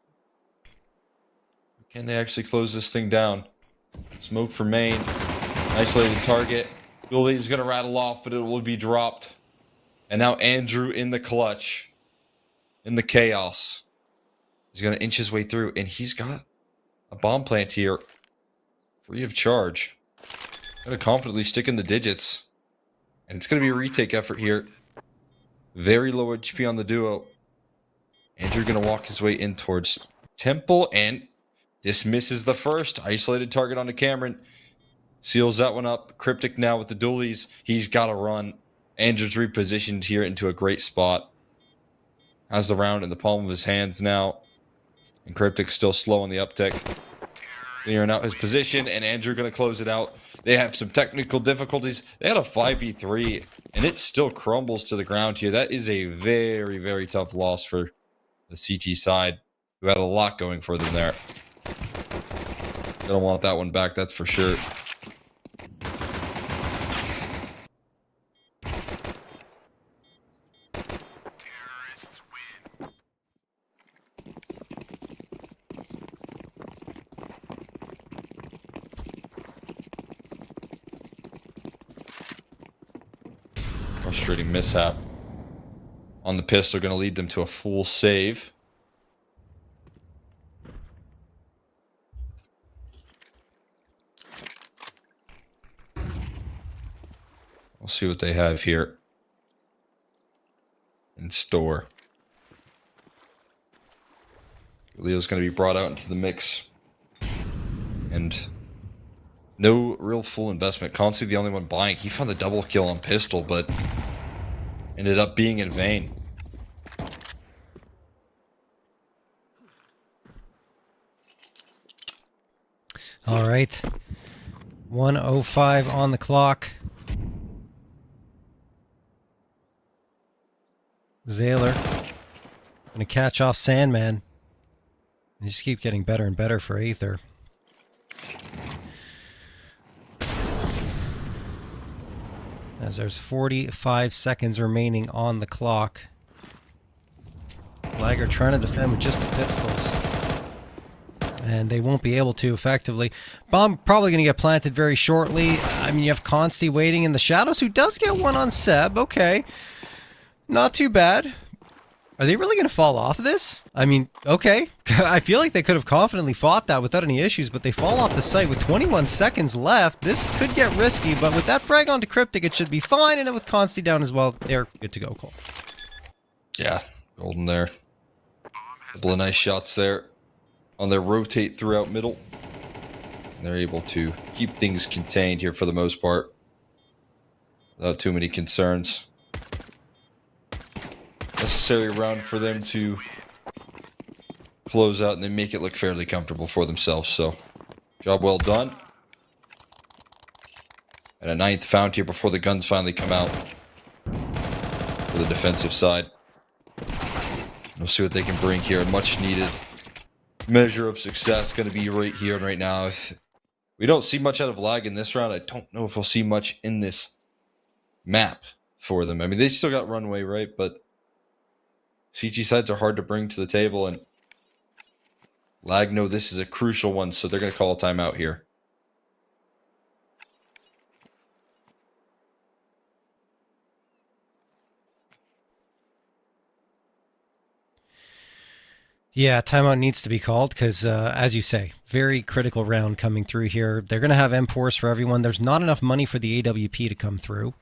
Speaker 3: Can they actually close this thing down? Smoke for main. Isolated target. Goalie is going to rattle off, but it will be dropped. And now Andrew in the clutch. In the chaos. He's going to inch his way through, and he's got a bomb plant here. Free of charge. Going to confidently stick in the digits. And it's going to be a retake effort here. Very low HP on the duo. Andrew going to walk his way in towards Temple, and dismisses the first. Isolated target onto Cameron. Seals that one up. Cryptic now with the dualies. He's got to run. Andrew's repositioned here into a great spot. Has the round in the palm of his hands now. And Cryptic still slow on the uptick. Clearing out his position, and Andrew going to close it out. They have some technical difficulties. They had a 5v3, and it still crumbles to the ground here. That is a very, very tough loss for the CT side, who had a lot going for them there. They don't want that one back, that's for sure. Frustrating mishap on the pistol, going to lead them to a full save. We'll see what they have here in store. Leo's going to be brought out into the mix. And no real full investment. Constantly the only one buying. He found the double kill on pistol, but ended up being in vain.
Speaker 2: All right. 1:05 on the clock. Zayler gonna catch off Sandman. They just keep getting better and better for Aether. As there's 45 seconds remaining on the clock. Lager trying to defend with just the pistols. And they won't be able to effectively. Bomb probably going to get planted very shortly. I mean, you have Consti waiting in the shadows, who does get one on Seb. Okay. Not too bad. Are they really going to fall off of this? I mean, okay. I feel like they could have confidently fought that without any issues, but they fall off the site with 21 seconds left. This could get risky, but with that frag onto Cryptic, it should be fine, and with Consti down as well, they're good to go, Cole.
Speaker 3: Yeah, golden there. Couple of nice shots there on their rotate throughout middle. And they're able to keep things contained here for the most part, without too many concerns. Necessary round for them to close out and then make it look fairly comfortable for themselves. So, job well done. And a 9th found here before the guns finally come out for the defensive side. We'll see what they can bring here. A much needed measure of success going to be right here and right now. If we don't see much out of lag in this round, I don't know if we'll see much in this map for them. I mean, they still got runway, right? But CG sides are hard to bring to the table, and lag know this is a crucial one, so they're going to call a timeout here.
Speaker 2: Yeah, timeout needs to be called because, as you say, very critical round coming through here. They're going to have M4s for everyone. There's not enough money for the AWP to come through.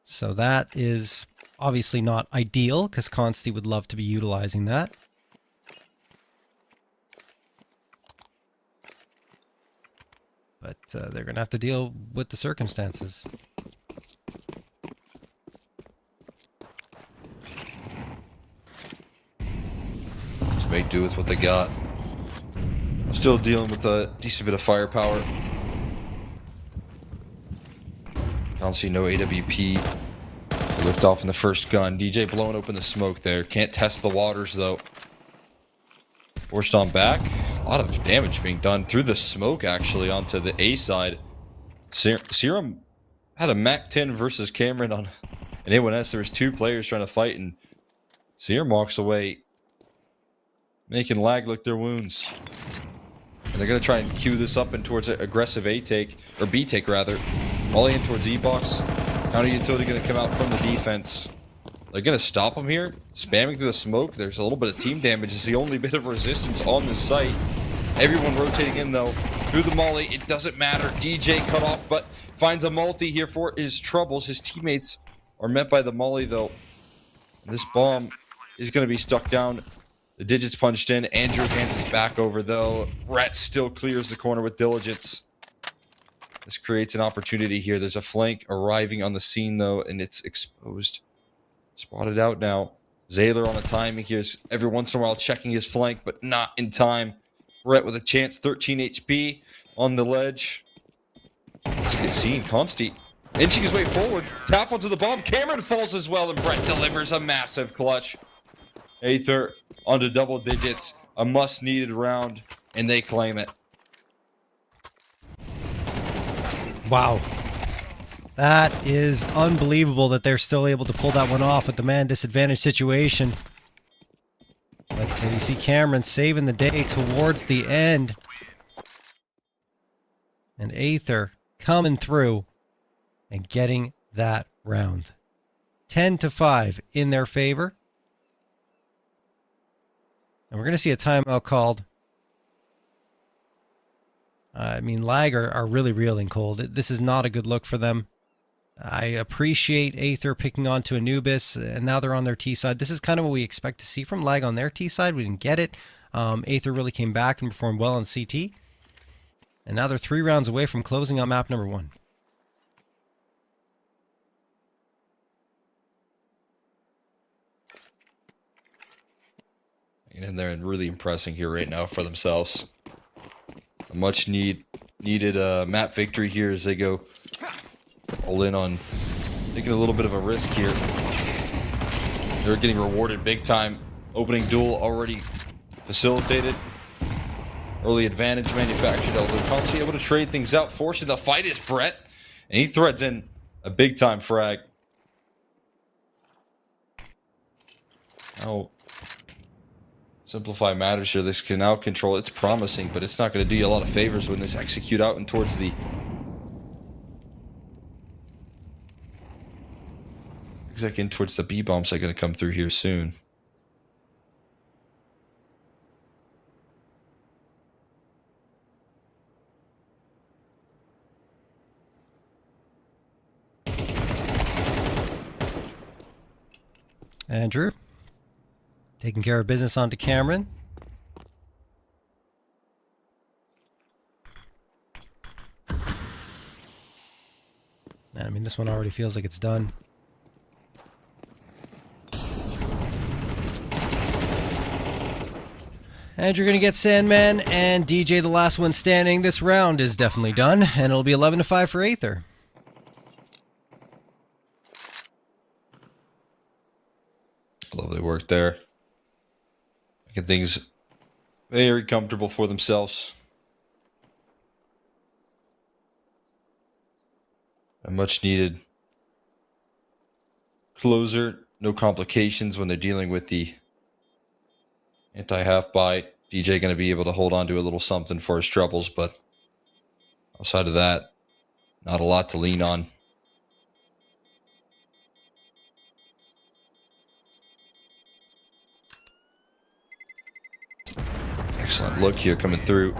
Speaker 2: So that is obviously not ideal because Consti would love to be utilizing that. But they're going to have to deal with the circumstances.
Speaker 3: Make do with what they got. Still dealing with a decent bit of firepower. Don't see no AWP. Lift off in the first gun. DJ blowing open the smoke there. Can't test the waters though. Forced on back. A lot of damage being done through the smoke actually onto the A side. Serum had a Mac 10 versus Cameron on an A1S. There was two players trying to fight, and Serum walks away, making lag lick their wounds. And they're going to try and queue this up and towards an aggressive A take, or B take rather. Molly in towards E-box. Counter utility going to come out from the defense. They're going to stop them here. Spamming through the smoke. There's a little bit of team damage. It's the only bit of resistance on this site. Everyone rotating in though. Through the Molly. It doesn't matter. DJ cut off, but finds a multi here for his troubles. His teammates are met by the Molly though. And this bomb is going to be stuck down. The digits punched in. Andrew hands his back over though. Brett still clears the corner with diligence. This creates an opportunity here. There's a flank arriving on the scene though, and it's exposed. Spotted out now. Zaylor on the timing here. Every once in a while checking his flank, but not in time. Brett with a chance. 13 HP on the ledge. Let's get seen. Consti inching his way forward. Tap onto the bomb. Cameron falls as well, and Brett delivers a massive clutch. Aether onto double digits, a must-needed round, and they claim it.
Speaker 2: Wow. That is unbelievable that they're still able to pull that one off with the man disadvantage situation. But you see Cameron saving the day towards the end. And Aether coming through and getting that round. 10-5 in their favor. And we're going to see a timeout called. I mean, lag are really reeling cold. This is not a good look for them. I appreciate Aether picking onto Anubis, and now they're on their T side. This is kind of what we expect to see from lag on their T side. We didn't get it. Aether really came back and performed well on CT. And now they're 3 rounds away from closing out map number 1.
Speaker 3: And they're really impressing here right now for themselves. A much needed map victory here as they go all in on taking a little bit of a risk here. They're getting rewarded big time. Opening duel already facilitated. Early advantage manufactured, although Consti able to trade things out. Forcing the fight is Brett, and he threads in a big time frag. Now, simplify matters here. This can now control. It's promising, but it's not going to do you a lot of favors when this execute out and towards the. Looks like in towards the B bombs are going to come through here soon.
Speaker 2: Andrew taking care of business onto Cameron. I mean, this one already feels like it's done. Andrew going to get Sandman, and DJ the last one standing. This round is definitely done, and it'll be 11-5 for Aether.
Speaker 3: Lovely work there. Making things very comfortable for themselves. A much needed closer. No complications when they're dealing with the anti-half buy. DJ going to be able to hold on to a little something for his troubles, but outside of that, not a lot to lean on. Excellent look here coming through.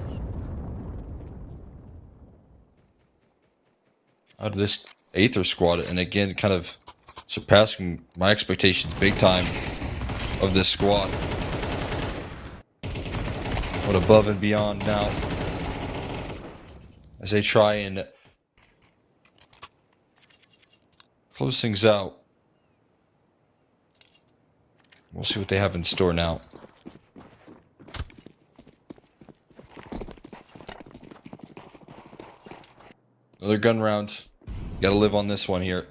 Speaker 3: Out of this Aether squad, and again, kind of surpassing my expectations big time of this squad. What above and beyond now as they try and close things out. We'll see what they have in store now. Another gun round. Gotta live on this one here.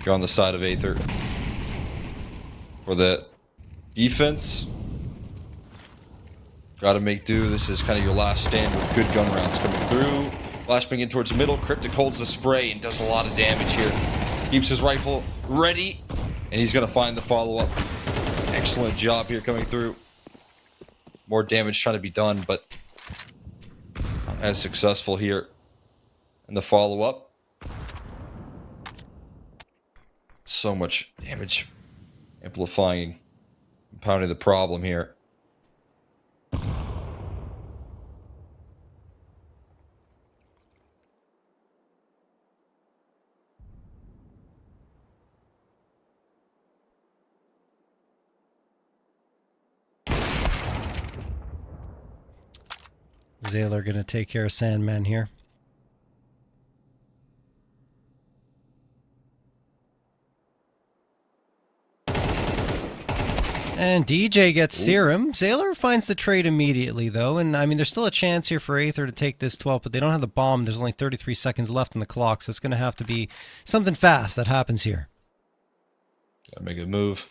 Speaker 3: You're on the side of Aether. For the defense, gotta make do. This is kind of your last stand with good gun rounds coming through. Flashbang in towards the middle. Cryptic holds the spray and does a lot of damage here. Keeps his rifle ready. And he's gonna find the follow-up. Excellent job here coming through. More damage trying to be done, but not as successful here. And the follow-up. So much damage. Amplifying, compounding the problem here.
Speaker 2: Zayler going to take care of Sandman here. And DJ gets Serum. Zayler finds the trade immediately, though. And, I mean, there's still a chance here for Aether to take this 12, but they don't have the bomb. There's only 33 seconds left on the clock, so it's going to have to be something fast that happens here.
Speaker 3: Gotta make a move.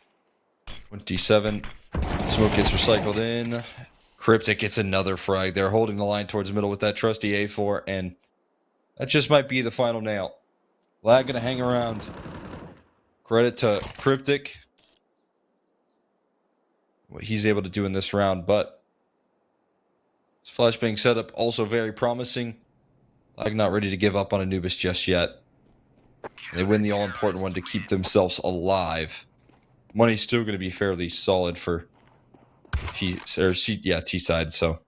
Speaker 3: 27. Smoke gets recycled in. Cryptic gets another frag. They're holding the line towards the middle with that trusty A4, and that just might be the final nail. Lag gonna hang around. Credit to Cryptic. What he's able to do in this round, but his flashbang setup also very promising. Lag not ready to give up on Anubis just yet. And they win the all-important one to keep themselves alive. Money's still going to be fairly solid for T side, so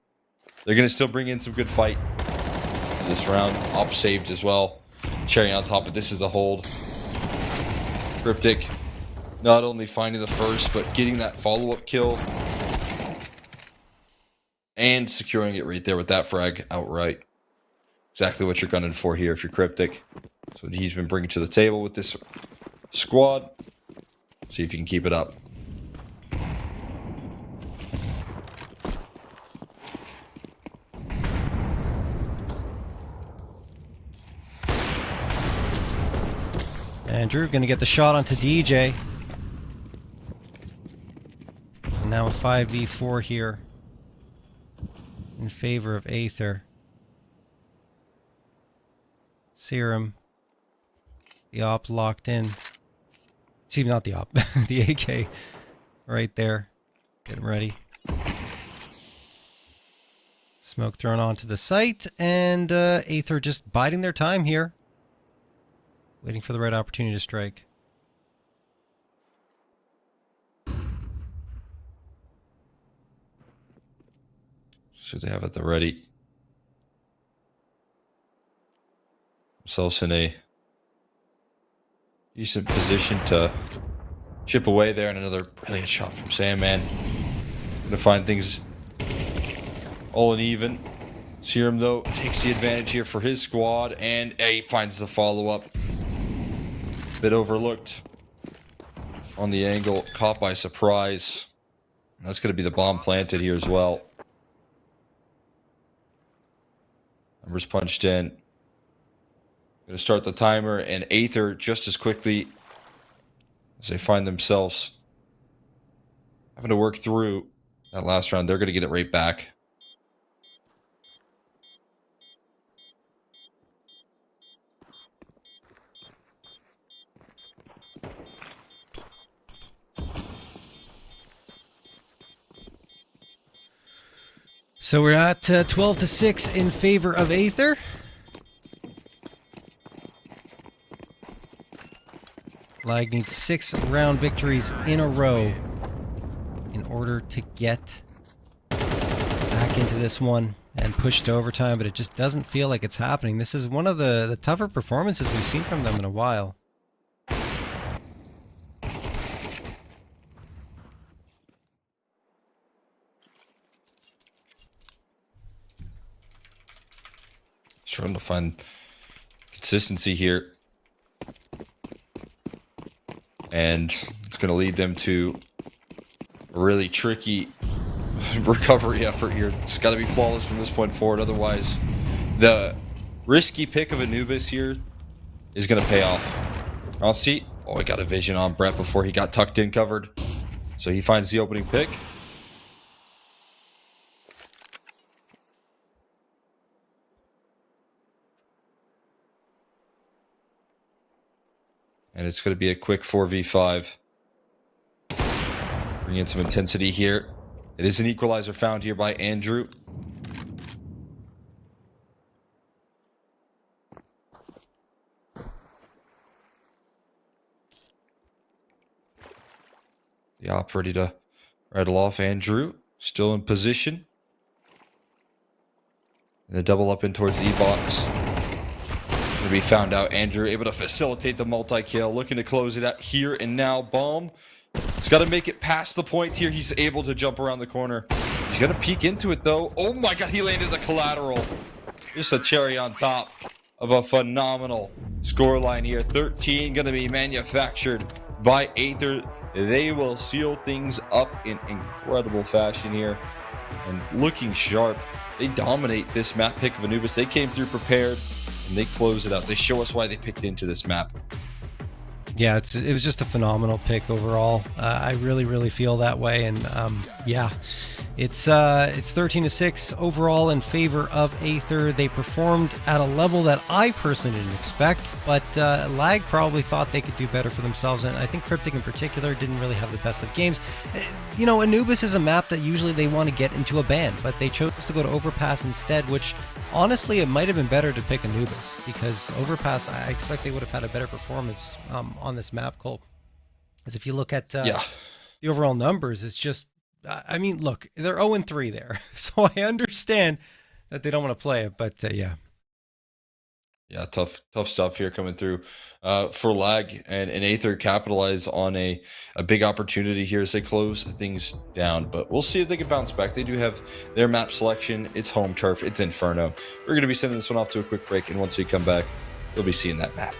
Speaker 3: they're going to still bring in some good fight this round. Op saved as well. Cherry on top of this is a hold. Cryptic not only finding the first, but getting that follow-up kill. And securing it right there with that frag outright. Exactly what you're gunning for here if you're Cryptic. That's what he's been bringing to the table with this squad. See if you can keep it up.
Speaker 2: Andrew going to get the shot onto DJ. And now a 5v4 here in favor of Aether. Serum. The op locked in. Excuse me, not the op. The AK right there. Get him ready. Smoke thrown onto the site. And Aether just biding their time here. Waiting for the right opportunity to strike.
Speaker 3: Should they have at the ready? Themselves in a decent position to chip away there, and another brilliant shot from Sandman. Gonna find things all uneven. Serum, though, takes the advantage here for his squad, and he finds the follow-up. Bit overlooked on the angle, caught by surprise. And that's going to be the bomb planted here as well. Numbers punched in. Going to start the timer, and Aether just as quickly as they find themselves having to work through that last round. They're going to get it right back.
Speaker 2: So we're at 12-6 in favor of Aether. Lag needs 6 round victories in a row in order to get back into this one and push to overtime, but it just doesn't feel like it's happening. This is one of the tougher performances we've seen from them in a while.
Speaker 3: Trying to find consistency here. And it's going to lead them to a really tricky recovery effort here. It's got to be flawless from this point forward. Otherwise, the risky pick of Anubis here is going to pay off. I'll see. Oh, I got a vision on Brett before he got tucked in covered. So he finds the opening pick. And it's going to be a quick 4v5. Bring in some intensity here. It is an equalizer found here by Andrew. The op ready to rattle off. Andrew still in position. And a double up in towards the E-box. To be found out. Andrew able to facilitate the multi-kill, looking to close it out here and now. Balm, he's got to make it past the point here. He's able to jump around the corner. He's gonna peek into it though. Oh my god, he landed the collateral. Just a cherry on top of a phenomenal scoreline here. 13 gonna be manufactured by Aether. They will seal things up in incredible fashion here and looking sharp. They dominate this map pick of Anubis. They came through prepared. And they close it out. They show us why they picked into this map.
Speaker 2: Yeah, it was just a phenomenal pick overall. I really feel that way, and yeah, it's 13-6 overall in favor of Aether. They performed at a level that I personally didn't expect, but Lag probably thought they could do better for themselves, and I think Cryptic in particular didn't really have the best of games. You know, Anubis is a map that usually they want to get into a ban, but they chose to go to Overpass instead, which honestly, it might have been better to pick Anubis, because Overpass, I expect they would have had a better performance on this map, Cole. Because if you look at the overall numbers, it's just, I mean, look, they're 0-3 there. So I understand that they don't want to play it, but yeah.
Speaker 3: Yeah, tough stuff here coming through for Lag, and Aether capitalize on a big opportunity here as they close things down. But we'll see if they can bounce back. They do have their map selection. It's home turf. It's Inferno. We're going to be sending this one off to a quick break, and once we come back, you'll be seeing that map.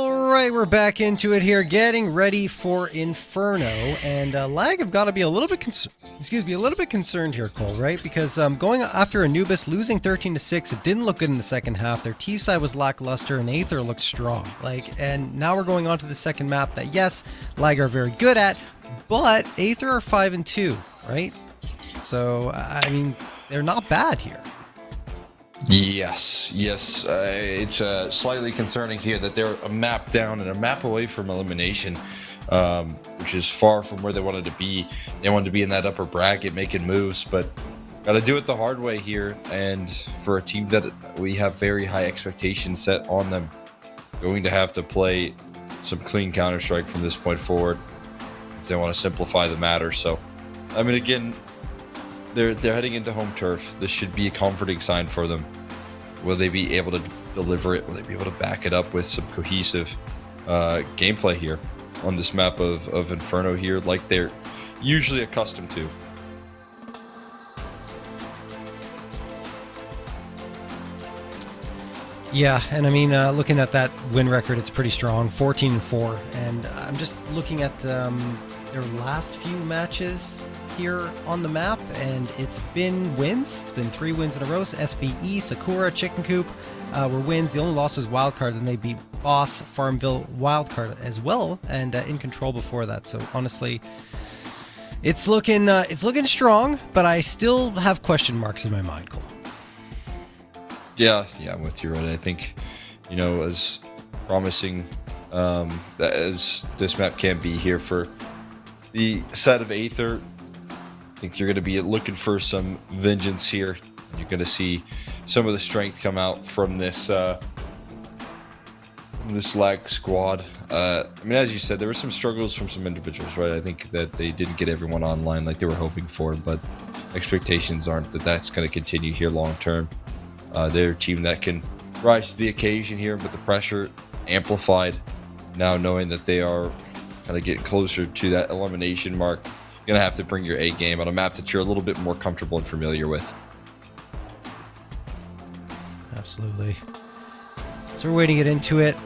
Speaker 2: Alright, we're back into it here, getting ready for Inferno, and Lag have got to be a little bit concerned here, Cole, right? Because going after Anubis, losing 13-6, it didn't look good in the second half. Their T side was lackluster, and Aether looked strong. And now we're going on to the second map that, yes, Lag are very good at, but Aether are 5-2, right? So, I mean, they're not bad here.
Speaker 3: Yes. It's slightly concerning here that they're a map down and a map away from elimination, which is far from where they wanted to be. They wanted to be in that upper bracket making moves, but got to do it the hard way here. And for a team that we have very high expectations set on them, going to have to play some clean Counter-Strike from this point forward if they want to simplify the matter. So, I mean, again, they're heading into home turf. This should be a comforting sign for them. Will they be able to deliver it? Will they be able to back it up with some cohesive gameplay here on this map of Inferno here, like they're usually accustomed to?
Speaker 2: Yeah, and I mean, looking at that win record, it's pretty strong, 14-4. And I'm just looking at their last few matches here on the map, and it's been wins. It's been 3 wins in a row. So SBE, Sakura, Chicken Coop were wins. The only loss was Wildcard, and they beat Boss, Farmville, Wildcard as well, and In Control before that. So honestly, it's looking strong, but I still have question marks in my mind, Cole.
Speaker 3: Yeah, I'm with you, right? I think, as promising as this map can be here for the side of Aether, I think you're going to be looking for some vengeance here. You're going to see some of the strength come out from this Lag squad. I mean, as you said, there were some struggles from some individuals, right? I think that they didn't get everyone online like they were hoping for, but expectations aren't that that's going to continue here long term. They're a team that can rise to the occasion here, but the pressure amplified now, knowing that they are kind of getting closer to that elimination mark. You're going to have to bring your A game on a map that you're a little bit more comfortable and familiar with.
Speaker 2: Absolutely. So we're waiting to get into it.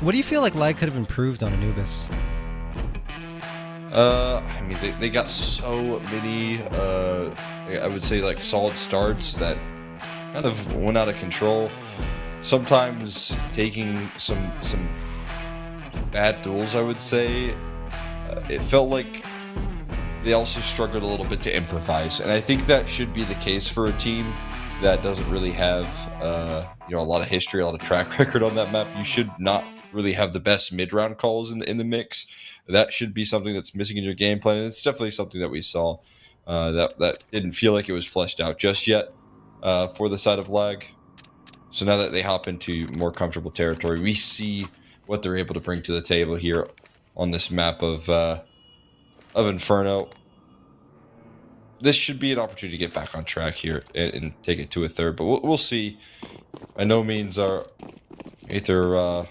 Speaker 2: What do you feel like Lag could have improved on Anubis?
Speaker 3: I mean, they got so many, I would say, like, solid starts that kind of went out of control. Sometimes taking some bad duels, I would say. It felt like they also struggled a little bit to improvise, and I think that should be the case for a team that doesn't really have a lot of history, a lot of track record on that map. You should not really have the best mid-round calls in the mix. That should be something that's missing in your game plan, and it's definitely something that we saw that didn't feel like it was fleshed out just yet for the side of Lag. So now that they hop into more comfortable territory, we see what they're able to bring to the table here on this map of Inferno. This should be an opportunity to get back on track here and take it to a third, but we'll see. By no means are Aether out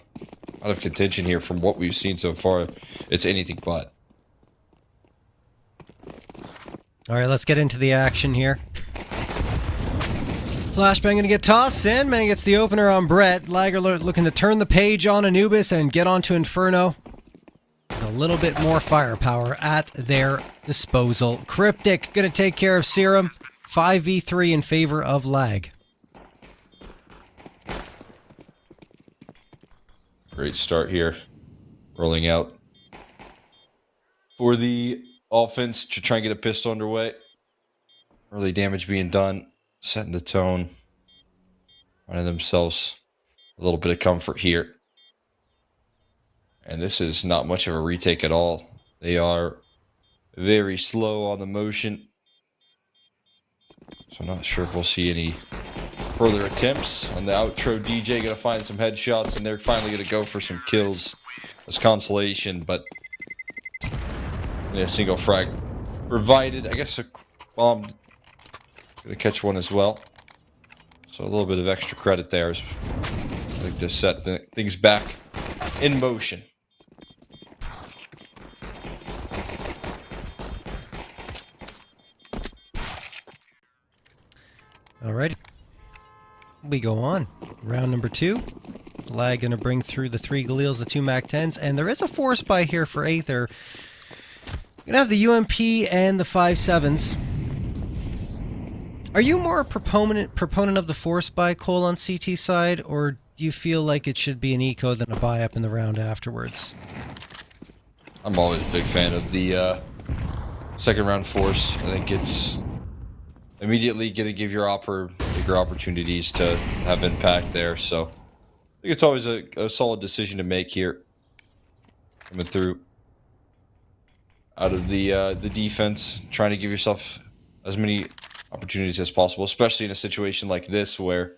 Speaker 3: of contention here from what we've seen so far. It's anything but.
Speaker 2: All right, let's get into the action here. Flashbang going to get tossed. Sandman gets the opener on Brett. Liger looking to turn the page on Anubis and get onto Inferno. A little bit more firepower at their disposal. Cryptic going to take care of Serum. 5v3 in favor of Lag.
Speaker 3: Great start here. Rolling out for the offense to try and get a pistol underway. Early damage being done. Setting the tone. Finding themselves a little bit of comfort here. And this is not much of a retake at all. They are very slow on the motion. So I'm not sure if we'll see any further attempts. On the outro, DJ going to find some headshots, and they're finally going to go for some kills as consolation. But yeah, single frag provided. I guess a bomb going to catch one as well. So a little bit of extra credit there. I like to set things back in motion.
Speaker 2: Alright, we go on. Round number 2. Lag going to bring through the 3 Galils, the 2 MAC-10s, and there is a force buy here for Aether. Going to have the UMP and the 5.7s. Are you more a proponent of the force buy, Cole, on CT side, or do you feel like it should be an eco than a buy up in the round afterwards?
Speaker 3: I'm always a big fan of the second round force. I think it's immediately going to give your bigger opportunities to have impact there. So I think it's always a solid decision to make here. Coming through out of the defense, trying to give yourself as many opportunities as possible, especially in a situation like this where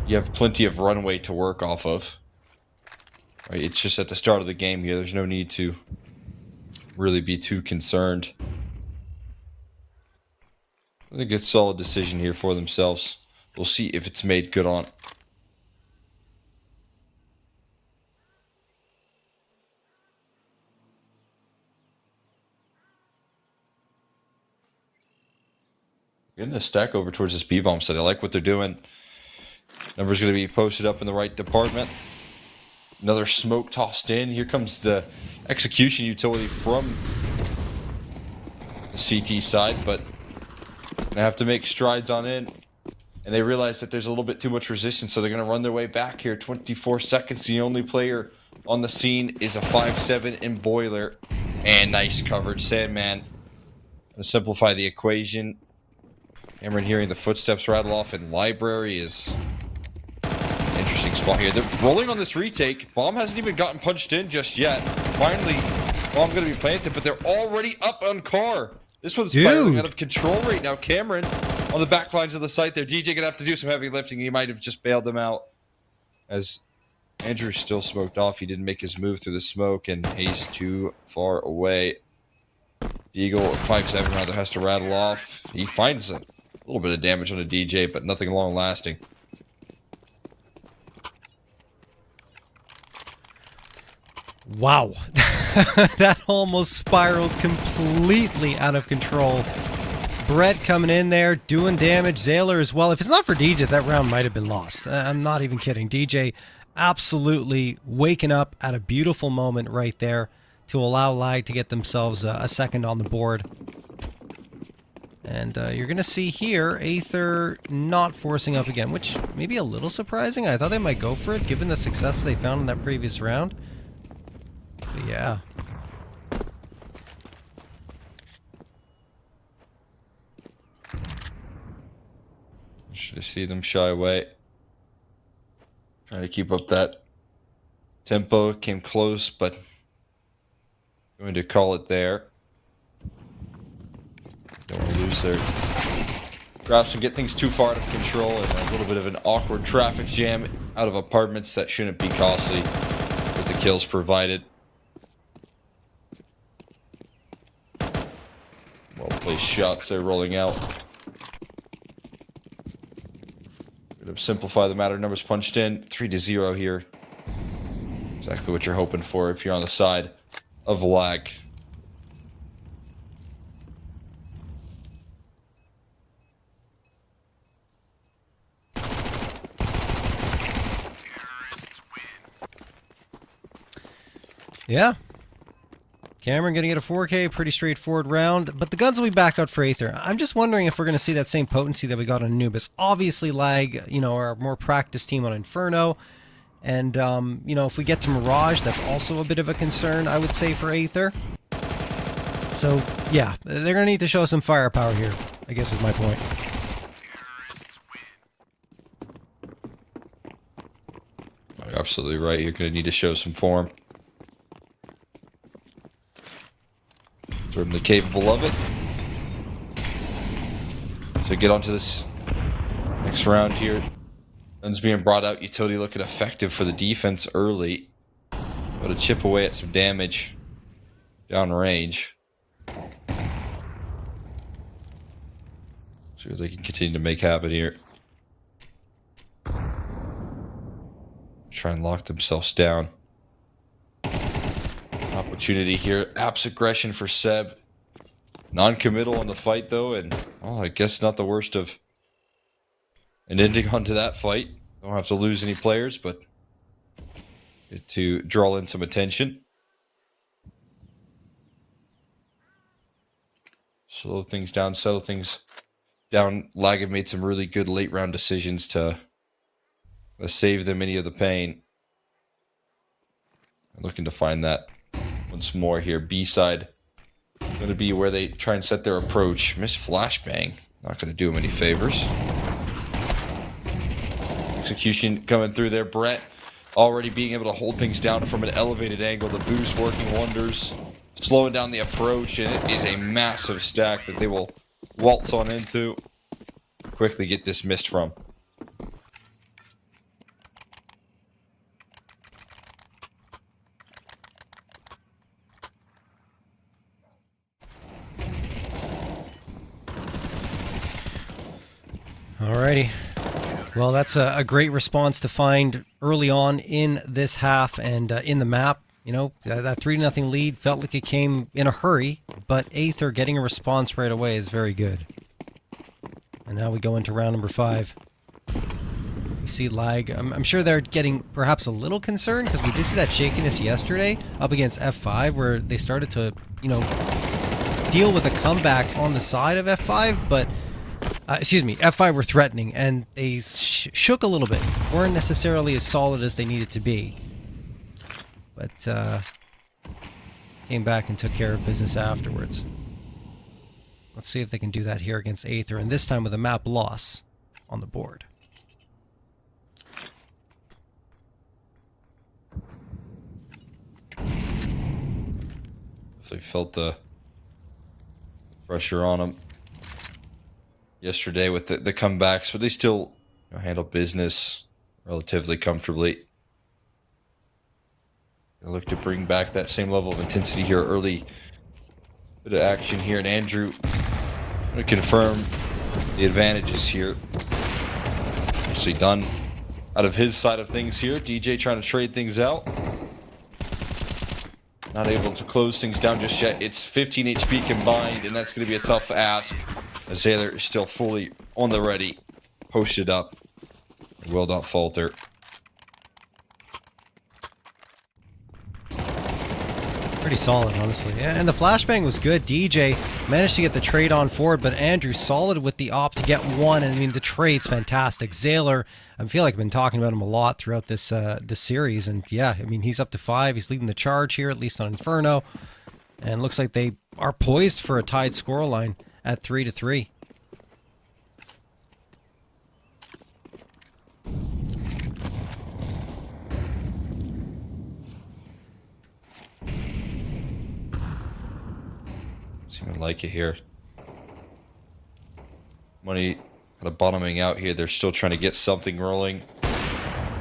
Speaker 3: you have plenty of runway to work off of. Right, it's just at the start of the game here. There's no need to really be too concerned. I think it's a solid decision here for themselves. We'll see if it's made good on. Getting a stack over towards this B-bomb site. I like what they're doing. Number's going to be posted up in the right department. Another smoke tossed in. Here comes the execution utility from the CT side, but gonna have to make strides on in. And they realize that there's a little bit too much resistance, so they're going to run their way back here. 24 seconds. The only player on the scene is a 5.7 in Boiler. And nice coverage. Sandman. To simplify the equation. Cameron hearing the footsteps rattle off in Library is an interesting spot here. They're rolling on this retake. Bomb hasn't even gotten punched in just yet. Finally, Bomb going to be planted, but they're already up on Car. This one's spiraling out of control right now. Cameron on the back lines of the site there. DJ going to have to do some heavy lifting. He might have just bailed them out as Andrew's still smoked off. He didn't make his move through the smoke, and he's too far away. Eagle at 5.7 rather has to rattle off. He finds a little bit of damage on a DJ, but nothing long lasting.
Speaker 2: Wow. That almost spiraled completely out of control. Brett coming in there, doing damage. Zayler as well. If it's not for DJ, that round might have been lost. I'm not even kidding. DJ absolutely waking up at a beautiful moment right there to allow Lag to get themselves a second on the board. And you're going to see here Aether not forcing up again, which may be a little surprising. I thought they might go for it, given the success they found in that previous round. But yeah.
Speaker 3: Should I see them shy away? Trying to keep up that tempo. Came close, but going to call it there. Don't want to lose their grasp and get things too far out of control, and a little bit of an awkward traffic jam out of apartments that shouldn't be costly with the kills provided. Well placed shots there rolling out. Going to simplify the matter. Numbers punched in. 3-0 here. Exactly what you're hoping for if you're on the side of Lag.
Speaker 2: Yeah. Cameron going to get a 4K, pretty straightforward round, but the guns will be back out for Aether. I'm just wondering if we're going to see that same potency that we got on Anubis. Obviously, Lag, you know, are a more practiced team on Inferno, and, you know, if we get to Mirage, that's also a bit of a concern, I would say, for Aether. So, yeah, they're going to need to show some firepower here, I guess is my point.
Speaker 3: You're absolutely right. You're going to need to show some form. Certainly capable of it. So get onto this next round here. Guns being brought out. Utility looking effective for the defense early. But to chip away at some damage down range. See if they can continue to make happen here. Try and lock themselves down. Opportunity here. Apps aggression for Seb. Non-committal on the fight though, and well, I guess not the worst of an ending onto that fight. Don't have to lose any players, but to draw in some attention. Slow things down, settle things down. Lag have made some really good late round decisions to save them any of the pain. I'm looking to find that once more here. B side going to be where they try and set their approach. Miss flashbang. Not going to do them any favors. Execution coming through there. Brett already being able to hold things down from an elevated angle. The boost working wonders. Slowing down the approach, and it is a massive stack that they will waltz on into. Quickly get this missed from.
Speaker 2: Alrighty. Well, that's a great response to find early on in this half and in the map. You know, that 3-0 lead felt like it came in a hurry, but Aether getting a response right away is very good. And now we go into round number 5. We see lag. I'm sure they're getting perhaps a little concerned because we did see that shakiness yesterday up against F5 where they started to, you know, deal with a comeback on the side of F5, but excuse me, F5 were threatening and they shook a little bit. Weren't necessarily as solid as they needed to be. But came back and took care of business afterwards. Let's see if they can do that here against Aether, and this time with a map loss on the board.
Speaker 3: They felt the pressure on them yesterday with the comebacks, but they still handle business relatively comfortably. They look to bring back that same level of intensity here early. Bit of action here, and Andrew going to confirm the advantages here. Nicely done out of his side of things here. DJ trying to trade things out. Not able to close things down just yet. It's 15 HP combined, and that's going to be a tough ask. As Aether is still fully on the ready, posted up. Will not falter.
Speaker 2: Pretty solid, honestly. And the flashbang was good. DJ managed to get the trade on forward, but Andrew solid with the op to get one. And I mean, the trade's fantastic. Zayler, I feel like I've been talking about him a lot throughout this this series. And yeah, I mean, he's up to 5. He's leading the charge here, at least on Inferno. And looks like they are poised for a tied scoreline at 3-3.
Speaker 3: Seeming like it here. Money kind of bottoming out here. They're still trying to get something rolling.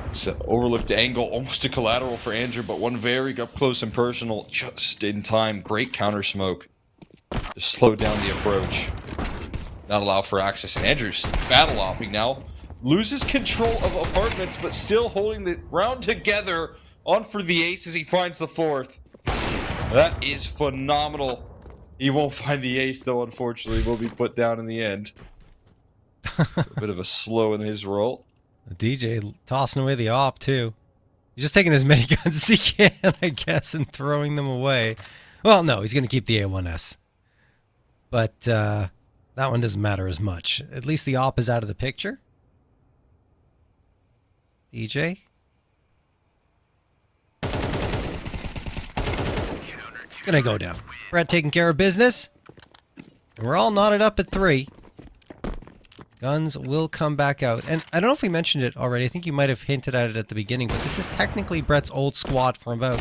Speaker 3: It's an overlooked angle, almost a collateral for Andrew, but one very up close and personal, just in time. Great counter smoke. Just slow down the approach. Not allow for access. And Andrew's battle hopping now. Loses control of apartments, but still holding the round together. On for the ace as he finds the 4th. That is phenomenal. He won't find the ace, though, unfortunately. Will be put down in the end. A bit of a slow in his roll.
Speaker 2: The DJ tossing away the op, too. He's just taking as many guns as he can, I guess, and throwing them away. Well, no, he's going to keep the A1S. But that one doesn't matter as much. At least the op is out of the picture. DJ? Gonna go down. Brett taking care of business. And we're all knotted up at 3. Guns will come back out. And I don't know if we mentioned it already. I think you might have hinted at it at the beginning, but this is technically Brett's old squad from about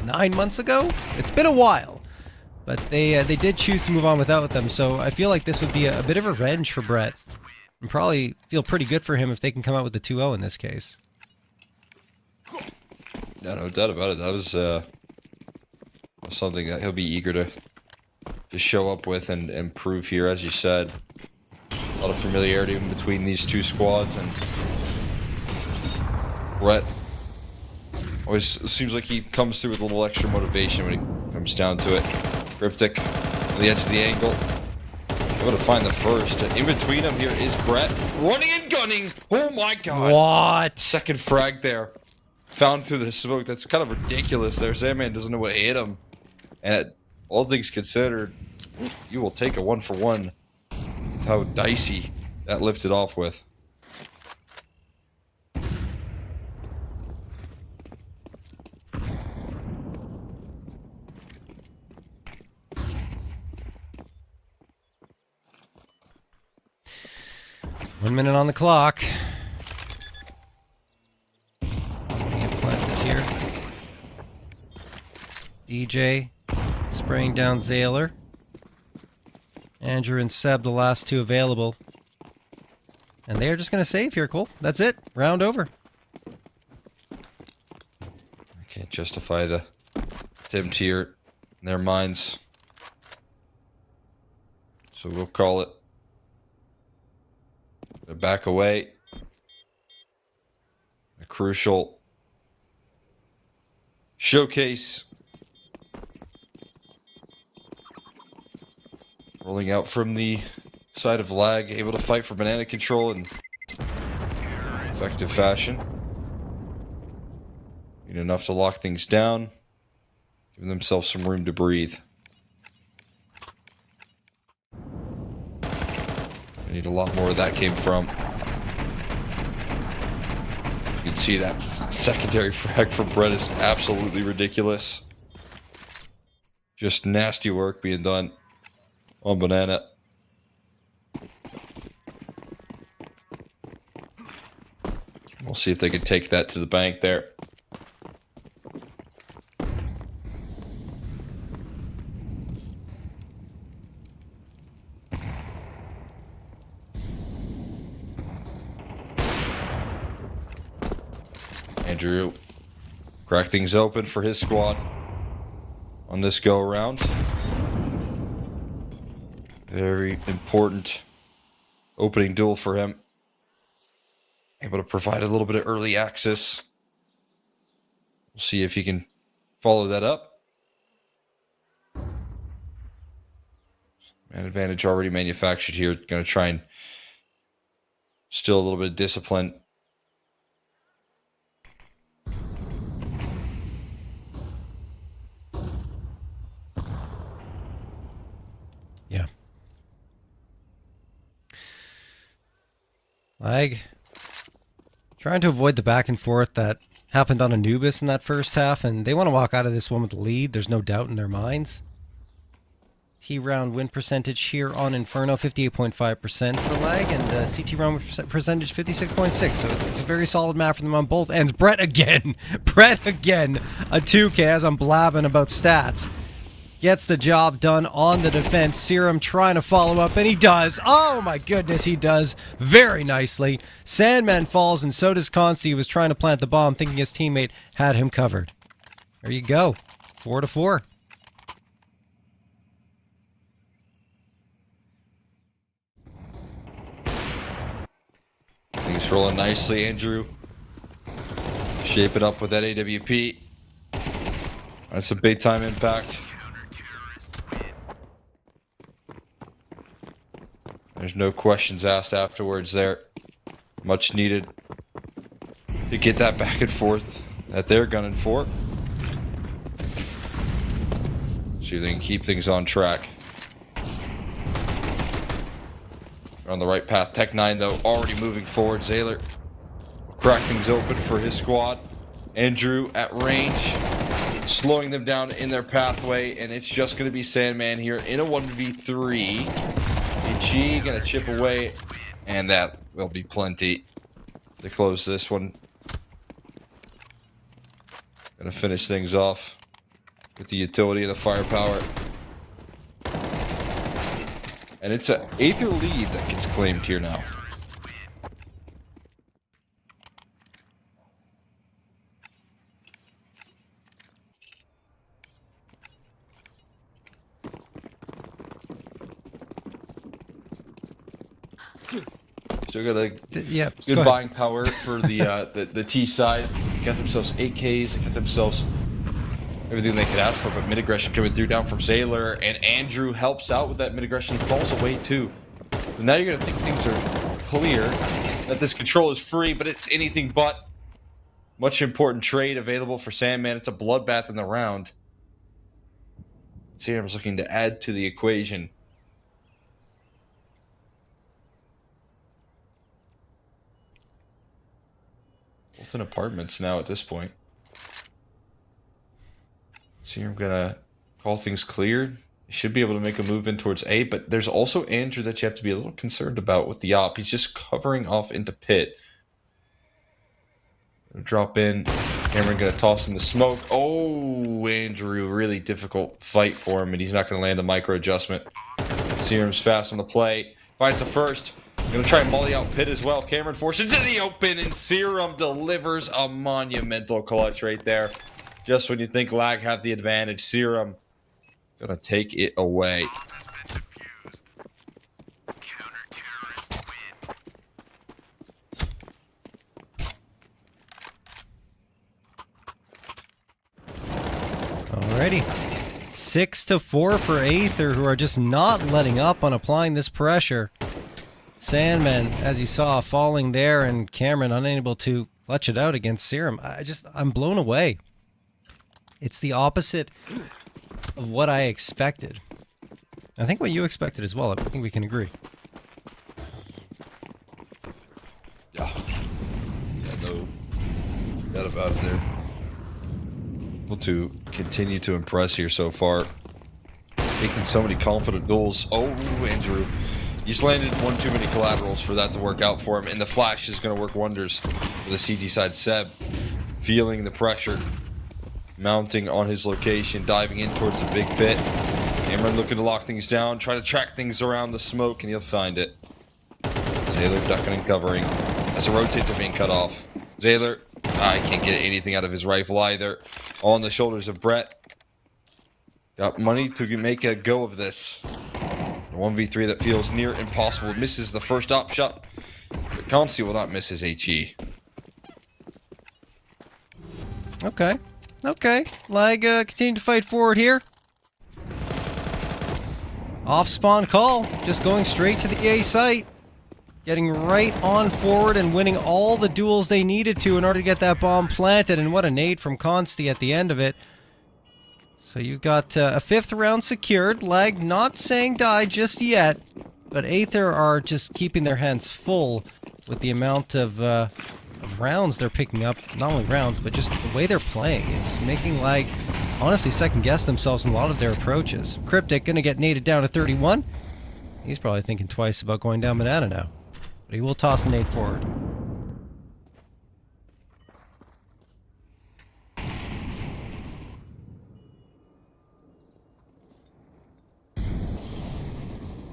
Speaker 2: 9 months ago. It's been a while. But they did choose to move on without them, so I feel like this would be a bit of revenge for Brett. And probably feel pretty good for him if they can come out with the 2-0 in this case.
Speaker 3: Yeah, no doubt about it. That was something that he'll be eager to show up with and prove here, as you said. A lot of familiarity in between these two squads, and Brett always seems like he comes through with a little extra motivation when it comes down to it. Cryptic on the edge of the angle. Able to find the first. In between them here is Brett. Running and gunning. Oh my god.
Speaker 2: What?
Speaker 3: Second frag there. Found through the smoke. That's kind of ridiculous there. Sandman doesn't know what hit him. And all things considered, you will take a 1-for-1 with how dicey that lifted off with.
Speaker 2: One minute on the clock. Get planted here. DJ spraying down Zayler. Andrew and Seb, the last two available. And they are just going to save here, Cole. That's it. Round over.
Speaker 3: I can't justify the attempt here in their minds. So we'll call it. Back away. A crucial showcase. Rolling out from the side of Lag, able to fight for banana control in effective fashion. Need enough to lock things down, giving themselves some room to breathe. I need a lot more where that came from. You can see that secondary frag from Brett is absolutely ridiculous. Just nasty work being done on Banana. We'll see if they can take that to the bank there. Andrew crack things open for his squad on this go around. Very important opening duel for him. Able to provide a little bit of early access. We'll see if he can follow that up. Man advantage already manufactured here. Going to try and still a little bit of discipline.
Speaker 2: Yeah. Lag. Trying to avoid the back and forth that happened on Anubis in that first half, and they want to walk out of this one with the lead. There's no doubt in their minds. T-round win percentage here on Inferno, 58.5% for Lag, and CT round percentage, 56.6%. So it's a very solid map for them on both ends. Brett again. Brett again. A 2K as I'm blabbing about stats. Gets the job done on the defense. Serum trying to follow up, and he does. Oh my goodness, he does very nicely. Sandman falls, and so does Consti, who was trying to plant the bomb, thinking his teammate had him covered. There you go. 4-4.
Speaker 3: Things rolling nicely, Andrew. Shape it up with that AWP. That's a big time impact. There's no questions asked afterwards there. Much needed to get that back and forth that they're gunning for. See if they can keep things on track. They're on the right path. Tech9, though, already moving forward. Zayler will crack things open for his squad. Andrew at range, slowing them down in their pathway, and it's just going to be Sandman here in a 1v3. G gonna chip away, and that will be plenty to close this one. Gonna finish things off with the utility and the firepower. And it's an Aether lead that gets claimed here now. Still got a good buying power for the T side. They got themselves 8Ks. They got themselves everything they could ask for, but mid-aggression coming through down from Zaylor, and Andrew helps out with that mid-aggression, falls away too. So now you're going to think things are clear, that this control is free, but it's anything but. Much important trade available for Sandman. It's a bloodbath in the round. Seerum's looking to add to the equation. Both in apartments now at this point. Seerum gonna call things cleared. Should be able to make a move in towards A, but there's also Andrew that you have to be a little concerned about with the op. He's just covering off into pit. Drop in. Cameron gonna toss in the smoke. Oh, Andrew, really difficult fight for him, and he's not gonna land a micro adjustment. Serum's fast on the play. Finds the first. Gonna try and molly out pit as well. Cameron forced into the open, and Serum delivers a monumental clutch right there. Just when you think Lag have the advantage, Serum gonna take it away.
Speaker 2: Alrighty. 6-4 for Aether, who are just not letting up on applying this pressure. Sandman, as you saw, falling there, and Cameron unable to clutch it out against Serum. I'm blown away. It's the opposite of what I expected. I think what you expected as well. I think we can agree.
Speaker 3: Yeah, no doubt about it there. Able to continue to impress here so far. Making so many confident duels. Oh, Andrew. He's landed one too many collaterals for that to work out for him, and the flash is going to work wonders for the CG side. Seb feeling the pressure mounting on his location, diving in towards the big pit. Cameron looking to lock things down, trying to track things around the smoke, and he'll find it. Zaylor ducking and covering as the rotates are being cut off. Zaylor, I can't get anything out of his rifle either. On the shoulders of Brett. Got money to make a go of this. A 1v3 that feels near impossible. Misses the first op shot, but Consti will not miss his HE.
Speaker 2: Okay. Okay. Lag continue to fight forward here. Off spawn call. Just going straight to the A site. Getting right on forward and winning all the duels they needed to in order to get that bomb planted. And what a nade from Consti at the end of it. So you've got a 5th round secured. Lag not saying die just yet. But Aether are just keeping their hands full with the amount of rounds they're picking up. Not only rounds, but just the way they're playing. It's making Lag honestly second guess themselves in a lot of their approaches. Cryptic gonna get naded down to 31. He's probably thinking twice about going down banana now. But he will toss the nade forward.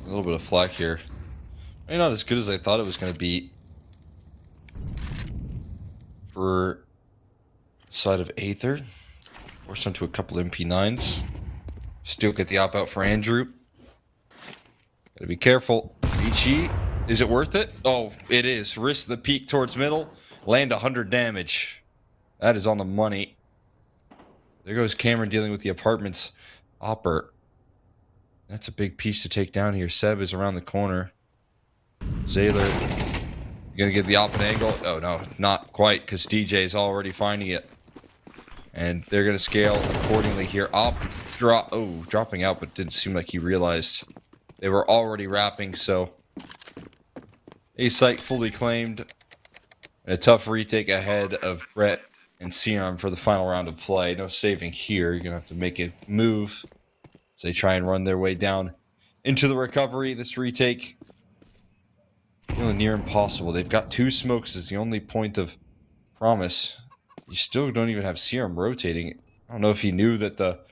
Speaker 3: A little bit of flak here. Maybe not as good as I thought it was going to be. For side of Aether. Forced onto a couple MP9s. Still get the op out for Andrew. Gotta be careful. HE. Is it worth it? Oh, it is. Risk the peek towards middle. Land 100 damage. That is on the money. There goes Cameron dealing with the apartments. Opper. That's a big piece to take down here. Seb is around the corner. Zaylor. Gonna get the op an angle. Oh, no. Not quite, because DJ is already finding it. And they're gonna scale accordingly here. Op dropping out, but didn't seem like he realized they were already wrapping, so... A site fully claimed. And a tough retake ahead of Brett and Sion for the final round of play. No saving here. You're going to have to make a move as they try and run their way down into the recovery. This retake, feeling near impossible. They've got 2 smokes as the only point of promise. You still don't even have Serum rotating. I don't know if he knew that that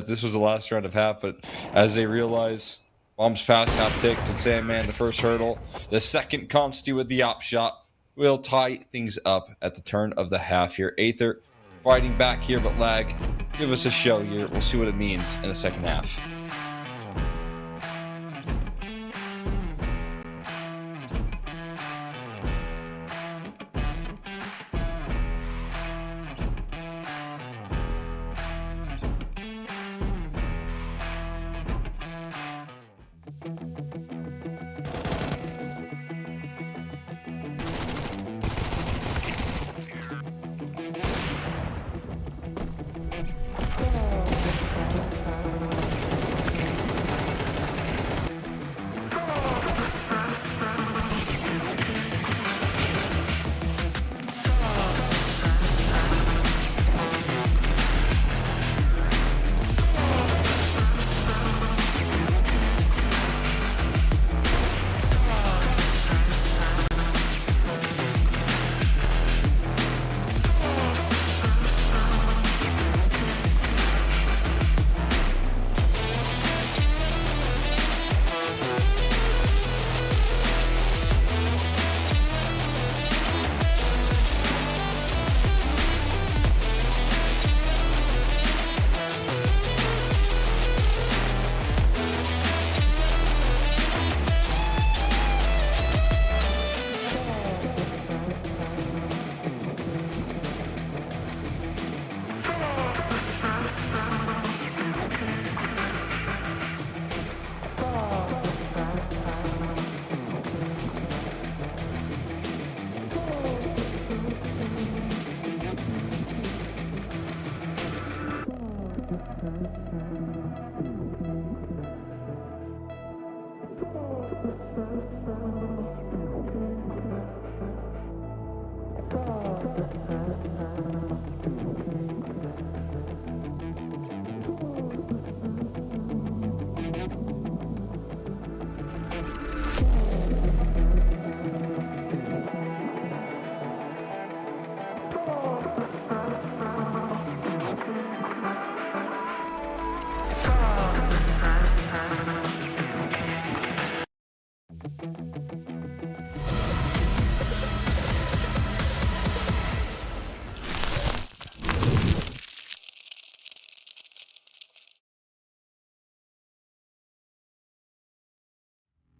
Speaker 3: this was the last round of half, but as they realize... Bombs past half ticked, and Sandman the first hurdle. The second Consti with the op shot will tie things up at the turn of the half here. Aether fighting back here, but Lag, give us a show here. We'll see what it means in the second half.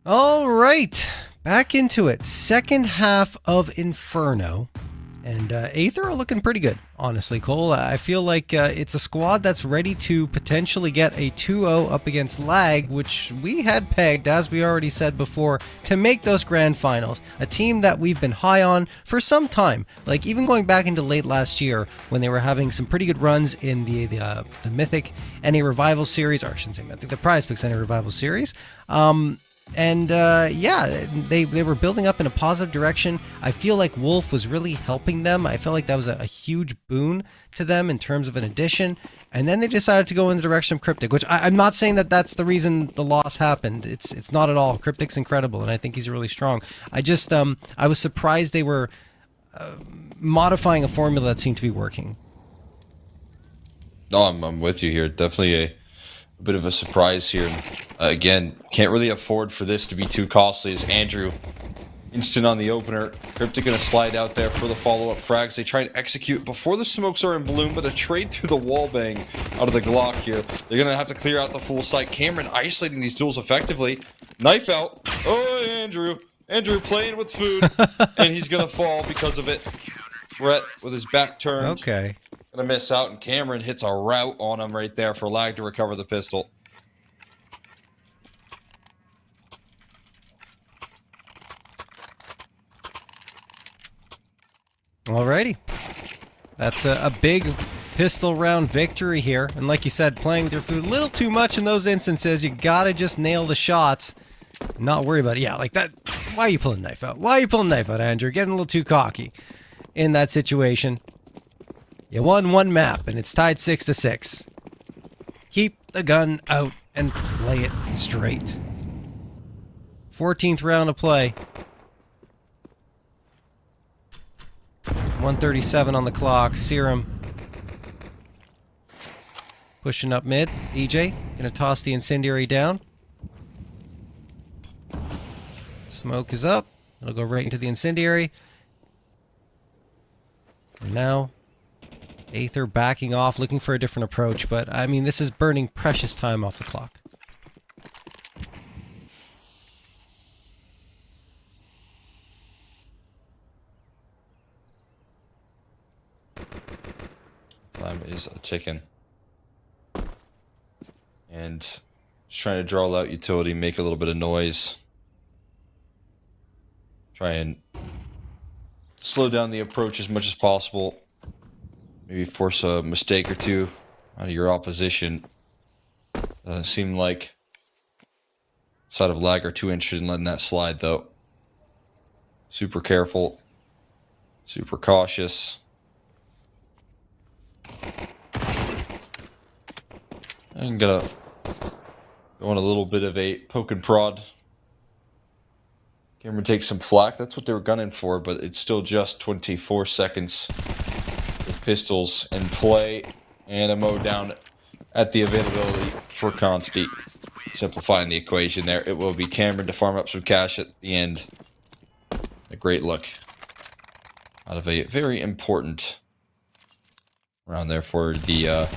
Speaker 2: All right, back into it. Second half of Inferno. And Aether are looking pretty good, honestly, Cole. I feel like it's a squad that's ready to potentially get a 2-0 up against Lag, which we had pegged, as we already said before, to make those grand finals. A team that we've been high on for some time. Like, even going back into late last year, when they were having some pretty good runs in the Mythic NA Revival series, or I shouldn't say Mythic, the Prize Picks NA Revival series. Yeah, they were building up in a positive direction. I feel like Wolf was really helping them. I felt like that was a huge boon to them in terms of an addition. And then they decided to go in the direction of Cryptic, which I'm not saying that that's the reason the loss happened. It's not at all. Cryptic's incredible, and I think he's really strong. I was surprised they were modifying a formula that seemed to be working.
Speaker 3: No, I'm with you here. Definitely a bit of a surprise here. Again, can't really afford for this to be too costly as Andrew instant on the opener. Cryptic gonna slide out there for the follow-up frags. They try and execute before the smokes are in bloom, but a trade through the wall bang out of the Glock here. They're gonna have to clear out the full site. Cameron isolating these duels effectively. Knife out. Oh, Andrew playing with food, and he's gonna fall because of it. Brett with his back turned.
Speaker 2: Okay.
Speaker 3: Gonna miss out, and Cameron hits a route on him right there for Lag to recover the pistol.
Speaker 2: Alrighty. That's a big pistol round victory here. And like you said, playing with your food a little too much in those instances. You gotta just nail the shots. Not worry about it. Yeah, like that. Why are you pulling the knife out? Why are you pulling the knife out, Andrew? Getting a little too cocky in that situation. You won one map, and it's tied 6-6. Keep the gun out and play it straight. 14th round of play. 1:37 on the clock. Serum pushing up mid. EJ gonna toss the incendiary down. Smoke is up. It'll go right into the incendiary. And now Aether backing off, looking for a different approach, but I mean, this is burning precious time off the clock.
Speaker 3: Time is ticking. And just trying to draw out utility, make a little bit of noise. Try and slow down the approach as much as possible. Maybe force a mistake or two out of your opposition. Doesn't seem like side of Lag are too interested in letting that slide, though. Super careful. Super cautious. I'm gonna go on a little bit of a poke and prod. Cameron takes some flak. That's what they were gunning for, but it's still just 24 seconds with pistols in play. And a mow down at the availability for Consti. Simplifying the equation there. It will be Cameron to farm up some cash at the end. A great look out of a very important round there for the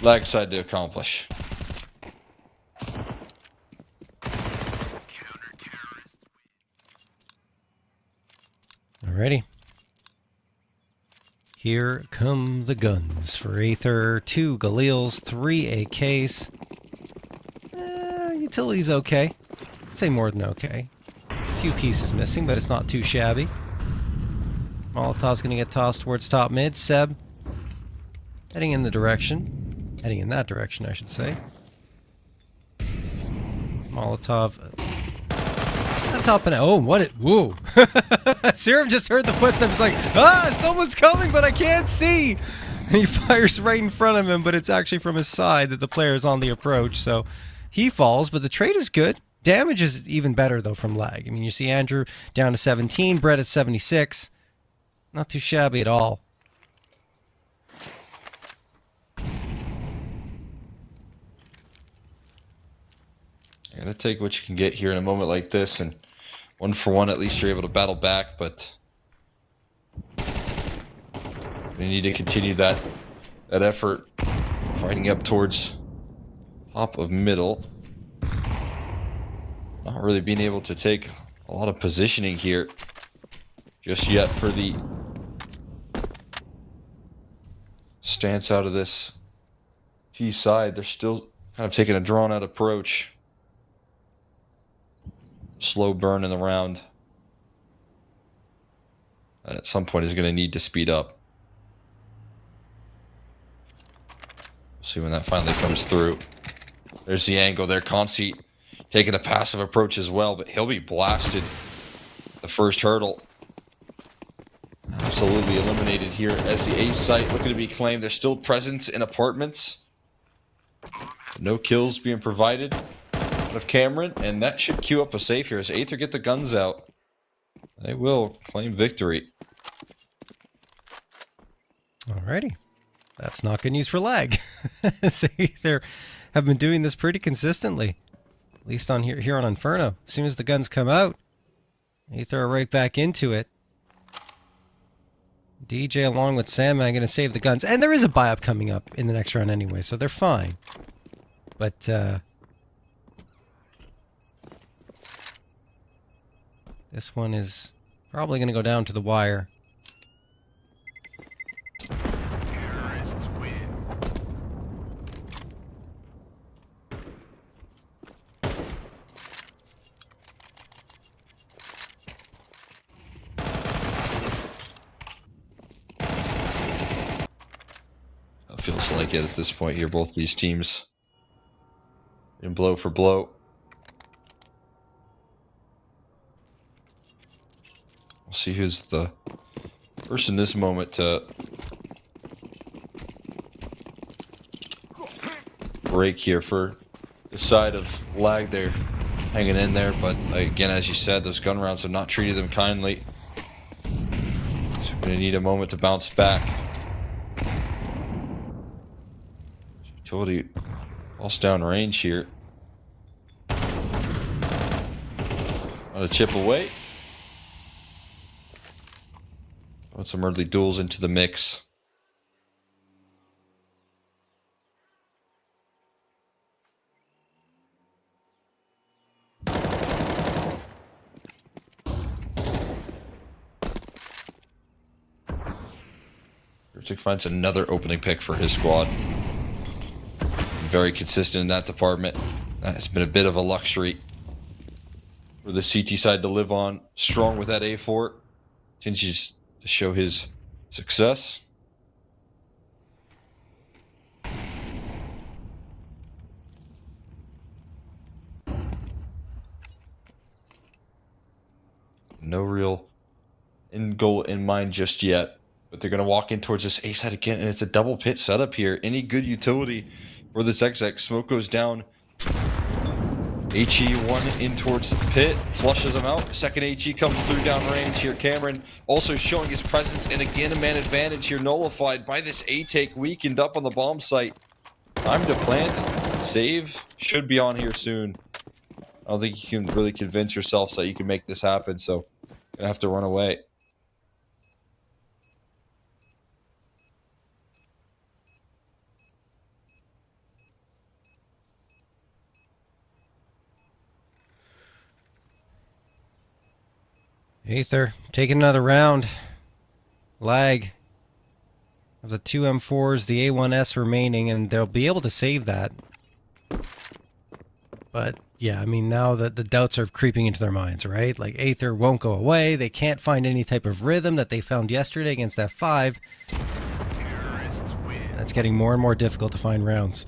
Speaker 3: Lag side to accomplish.
Speaker 2: Alrighty. Here come the guns for Aether. 2 Galils, 3 AKs. Utility's okay. I'd say more than okay. A few pieces missing, but it's not too shabby. Molotov's gonna get tossed towards top mid. Seb heading in the direction. Heading in that direction, I should say. Molotov. That's up and oh, what it? Whoa! Serum just heard the footsteps. Like, someone's coming, but I can't see. And he fires right in front of him, but it's actually from his side that the player is on the approach. So he falls, but the trade is good. Damage is even better though from lag. I mean, you see Andrew down to 17, Brett at 76. Not too shabby at all.
Speaker 3: You gotta take what you can get here in a moment like this, and 1 for 1 at least you're able to battle back, but we need to continue that effort, fighting up towards top of middle. Not really being able to take a lot of positioning here just yet for the stance out of this T side. They're still kind of taking a drawn out approach. Slow burn in the round. At some point is going to need to speed up. We'll see when that finally comes through. There's the angle there. Conceit taking a passive approach as well, but he'll be blasted. The first hurdle. Absolutely eliminated here as the A site looking to be claimed. There's still presence in apartments. No kills being provided of Cameron, and that should queue up a safe here as Aether get the guns out. They will claim victory.
Speaker 2: Alrighty. That's not good news for lag. So Aether have been doing this pretty consistently. At least on here on Inferno. As soon as the guns come out, Aether are right back into it. DJ along with Sandman going to save the guns. And there is a buy-up coming up in the next round anyway, so they're fine. But, this one is probably going to go down to the wire.
Speaker 4: Terrorists win.
Speaker 3: It feels like it at this point here. Both these teams in blow for blow. We'll see who's the person in this moment to break here for the side of lag. They're hanging in there, but again, as you said, those gun rounds have not treated them kindly. So we're going to need a moment to bounce back. Utility lost down range here. On a chip away. Put some early duels into the mix. Urtic finds another opening pick for his squad. Very consistent in that department. That's been a bit of a luxury for the CT side to live on. Strong with that A4. Continues to show his success. No real end goal in mind just yet, but they're going to walk in towards this A side again, and it's a double pit setup here. Any good utility for this XX. Smoke goes down. HE1 in towards the pit, flushes him out. Second HE comes through downrange here. Cameron also showing his presence, and again a man advantage here nullified by this A take, weakened up on the bomb site. Time to plant. Save should be on here soon. I don't think you can really convince yourself that you can make this happen, so you have to run away.
Speaker 2: Aether taking another round. Lag of the two M4s, the A1S remaining, and they'll be able to save that. But yeah, I mean, now that the doubts are creeping into their minds, right? Like, Aether won't go away. They can't find any type of rhythm that they found yesterday against F5.
Speaker 4: Terrorists win.
Speaker 2: It's getting more and more difficult to find rounds.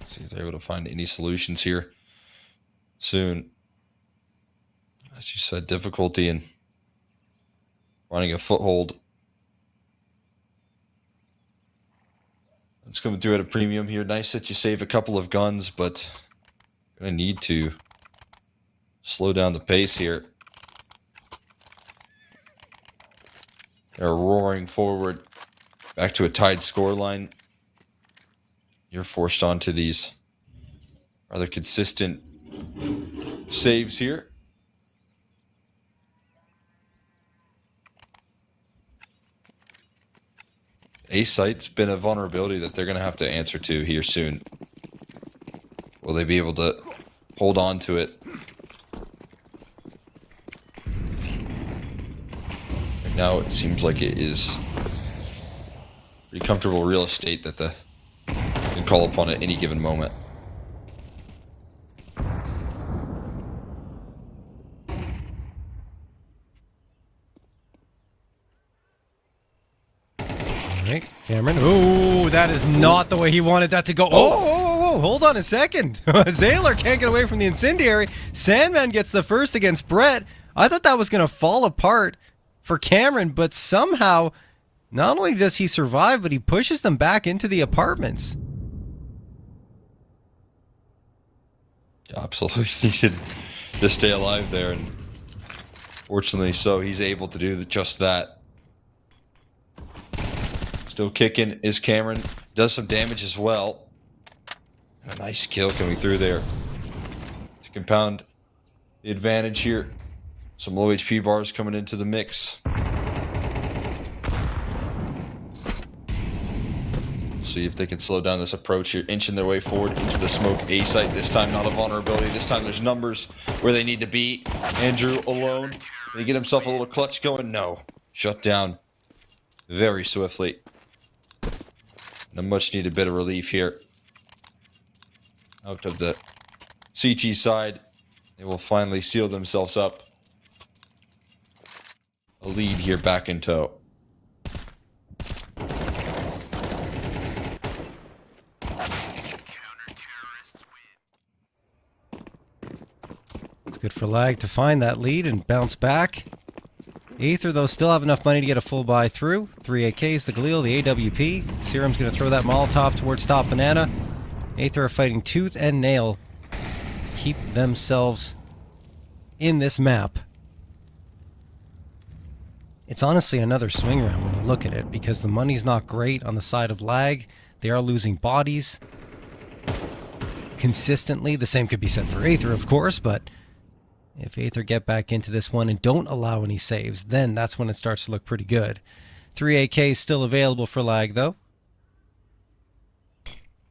Speaker 3: See if they're able to find any solutions here soon. As you said, difficulty in finding a foothold. It's coming through at a premium here. Nice that you save a couple of guns, but gonna need to slow down the pace here. They're roaring forward, back to a tied scoreline. You're forced onto these rather consistent saves here. A site's been a vulnerability that they're going to have to answer to here soon. Will they be able to hold on to it? Right now it seems like it is pretty comfortable real estate that they can call upon at any given moment.
Speaker 2: Cameron. Oh, that is not the way he wanted that to go. Oh, hold on a second. Zaylor can't get away from the incendiary. Sandman gets the first against Brett. I thought that was going to fall apart for Cameron, but somehow, not only does he survive, but he pushes them back into the apartments.
Speaker 3: Absolutely needed to stay alive there, and fortunately so, he's able to do just that. Still kicking is Cameron. Does some damage as well. A nice kill coming through there to compound the advantage here. Some low HP bars coming into the mix. See if they can slow down this approach here. Inching their way forward into the smoke. A site this time, not a vulnerability. This time there's numbers where they need to be. Andrew alone. Did he get himself a little clutch going? No. Shut down very swiftly. And a much needed bit of relief here. Out of the CT side. They will finally seal themselves up. A lead here back in tow.
Speaker 2: It's good for Lag to find that lead and bounce back. Aether, though, still have enough money to get a full buy through. 3 AKs, the Galil, the AWP. Serum's going to throw that Molotov towards top banana. Aether are fighting tooth and nail to keep themselves in this map. It's honestly another swing round when you look at it, because the money's not great on the side of Lag. They are losing bodies consistently. The same could be said for Aether, of course, but if Aether get back into this one and don't allow any saves, then that's when it starts to look pretty good. 3 AKs still available for Lag, though.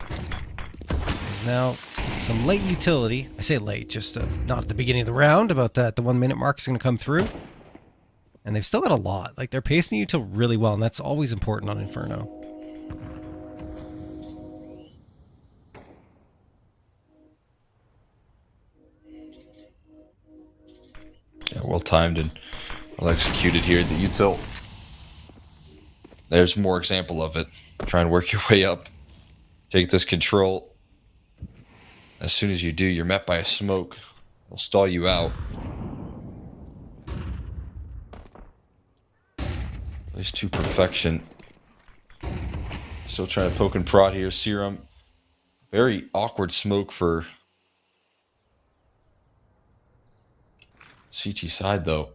Speaker 2: There's now some late utility. I say late, just not at the beginning of the round. About that, the 1 minute mark is going to come through. And they've still got a lot. Like, they're pacing the util really well, and that's always important on Inferno.
Speaker 3: Yeah, well timed and well executed here. The util. There's more example of it. Try and work your way up. Take this control. As soon as you do, you're met by a smoke. It'll stall you out. At least to perfection. Still trying to poke and prod here. Serum. Very awkward smoke for CT side, though.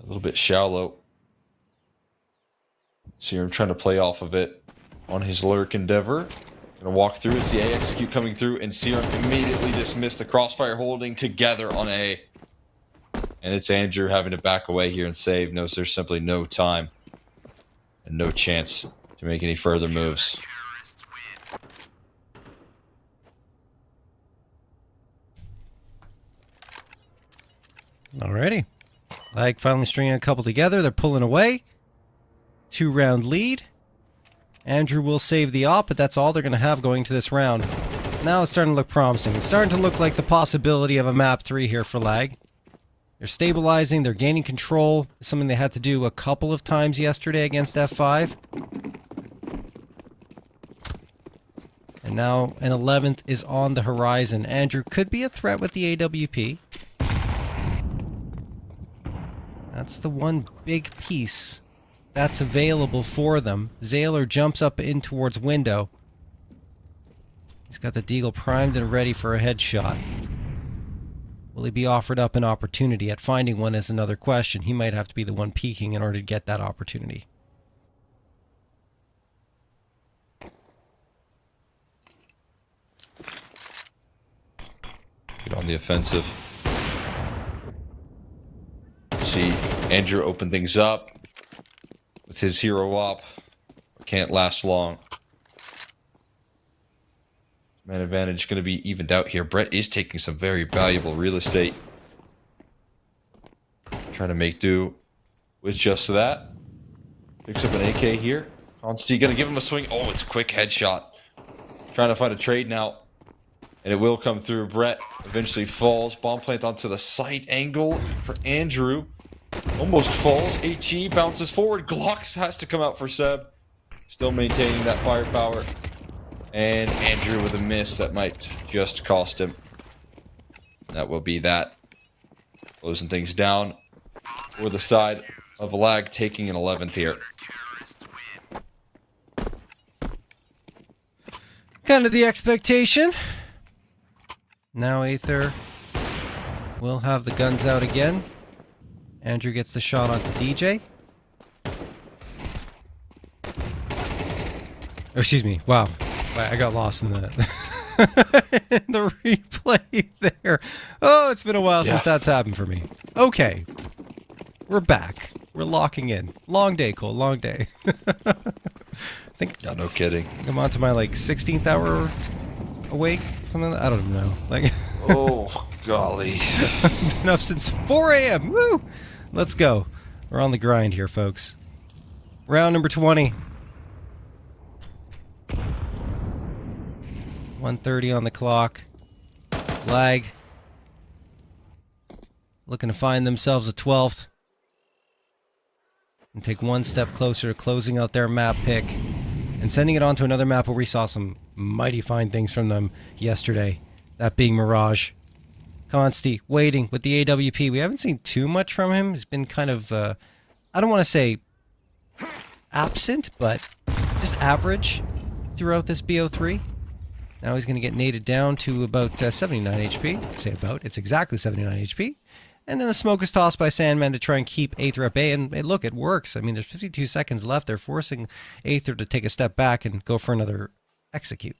Speaker 3: A little bit shallow. Serum trying to play off of it on his lurk endeavor. Gonna walk through. It's the A execute coming through, and Serum immediately dismissed the crossfire, holding together on A. And it's Andrew having to back away here and save. Knows there's simply no time and no chance to make any further moves.
Speaker 2: Alrighty. Lag finally stringing a couple together. They're pulling away. 2-round lead. Andrew will save the op, but that's all they're going to have going to this round. Now it's starting to look promising. It's starting to look like the possibility of a map 3 here for Lag. They're stabilizing, they're gaining control. It's something they had to do a couple of times yesterday against F5. And now an 11th is on the horizon. Andrew could be a threat with the AWP. That's the one big piece that's available for them. Zaylor jumps up in towards window. He's got the Deagle primed and ready for a headshot. Will he be offered up an opportunity at finding one is another question. He might have to be the one peeking in order to get that opportunity.
Speaker 3: Get on the offensive. See Andrew open things up with his hero op. Can't last long. Man advantage going to be evened out here. Brett is taking some very valuable real estate. Trying to make do with just that. Picks up an AK here. Consti going to give him a swing. Oh, it's a quick headshot. Trying to find a trade now. And it will come through. Brett eventually falls. Bomb plant onto the side angle for Andrew. Almost falls. HE bounces forward. Glocks has to come out for Seb. Still maintaining that firepower. And Andrew with a miss that might just cost him. That will be that. Closing things down for the side of Lag, taking an 11th here.
Speaker 2: Kind of the expectation. Now Aether will have the guns out again. Andrew gets the shot onto DJ. Oh, excuse me. Wow. I got lost in the in the replay there. Oh, it's been a while since that's happened for me. Okay. We're back. We're locking in. Long day, Cole. Long day. I think
Speaker 3: Yeah, no kidding.
Speaker 2: I'm on to my like 16th hour awake. Something like that. I don't even know. Like
Speaker 3: Oh, golly.
Speaker 2: been up since 4 a.m. Woo! Let's go. We're on the grind here, folks. Round number 20. 1:30 on the clock. Lag. Looking to find themselves a 12th. And take one step closer to closing out their map pick. And sending it on to another map where we saw some mighty fine things from them yesterday. That being Mirage. Consti waiting with the AWP. We haven't seen too much from him. He's been kind of, I don't want to say absent, but just average throughout this BO3. Now he's going to get naded down to about 79 HP. I say about, it's exactly 79 HP. And then the smoke is tossed by Sandman to try and keep Aether at bay. And look, it works. I mean, there's 52 seconds left. They're forcing Aether to take a step back and go for another execute.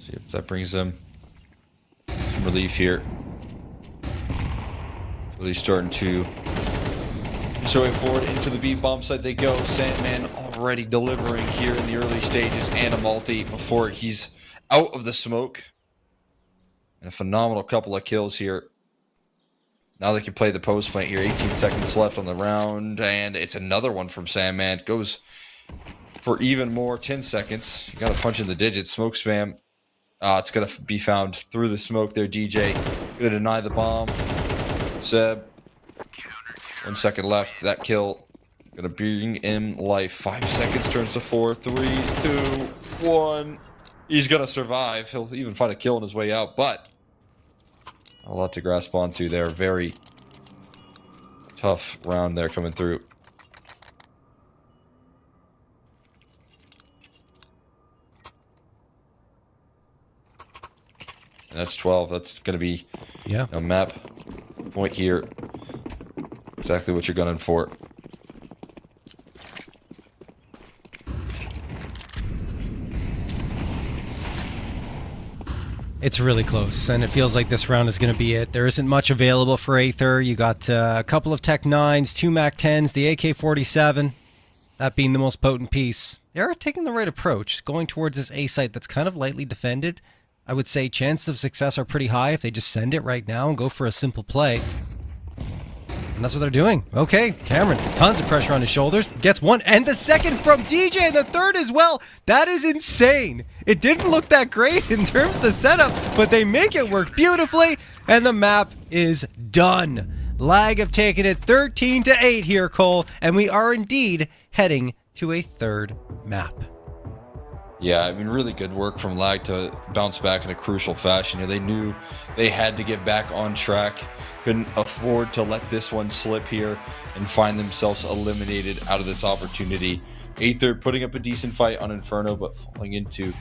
Speaker 3: See if that brings them some relief here. Really starting to showing forward into the B bomb site they go. Sandman already delivering here in the early stages and a multi before he's out of the smoke. And a phenomenal couple of kills here. Now they can play the post plant here. 18 seconds left on the round, and it's another one from Sandman. Goes for even more. 10 seconds. You got to punch in the digits. Smoke spam. It's going to be found through the smoke there. DJ going to deny the bomb. Seb, 1 second left. That kill gonna bring him life. 5 seconds turns to 4. 3, 2, 1. He's gonna survive. He'll even find a kill on his way out, but a lot to grasp onto there. Very tough round there coming through. And that's 12. That's gonna be a map point here. Exactly what you're gunning for.
Speaker 2: It's really close, and it feels like this round is going to be it. There isn't much available for Aether. You got a couple of Tech 9s, 2 Mac 10s, the AK-47, that being the most potent piece. They are taking the right approach, going towards this A site that's kind of lightly defended. I would say chances of success are pretty high if they just send it right now and go for a simple play. And that's what they're doing. Okay, Cameron, tons of pressure on his shoulders. Gets one and the second from DJ and the third as well. That is insane. It didn't look that great in terms of the setup, but they make it work beautifully and the map is done. Lag have taken it 13-8 here, Cole, and we are indeed heading to a third map.
Speaker 3: Yeah, I mean, really good work from Lag to bounce back in a crucial fashion. You know, they knew they had to get back on track, couldn't afford to let this one slip here and find themselves eliminated out of this opportunity. Aether putting up a decent fight on Inferno, but falling into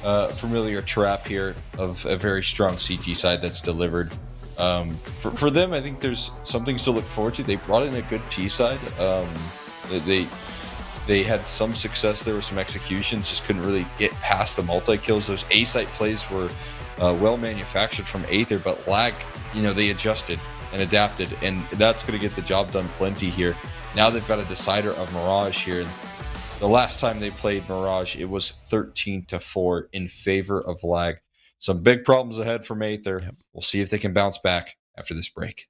Speaker 3: a familiar trap here of a very strong CT side that's delivered. For them, I think there's some things to look forward to. They brought in a good T side. They had some success there with some executions, just couldn't really get past the multi-kills. Those A-site plays were well manufactured from Aether, but Lag, you know, they adjusted and adapted, and that's going to get the job done plenty here. Now they've got a decider of Mirage here. The last time they played Mirage, it was 13-4 in favor of Lag. Some big problems ahead from Aether. Yep. We'll see if they can bounce back after this break.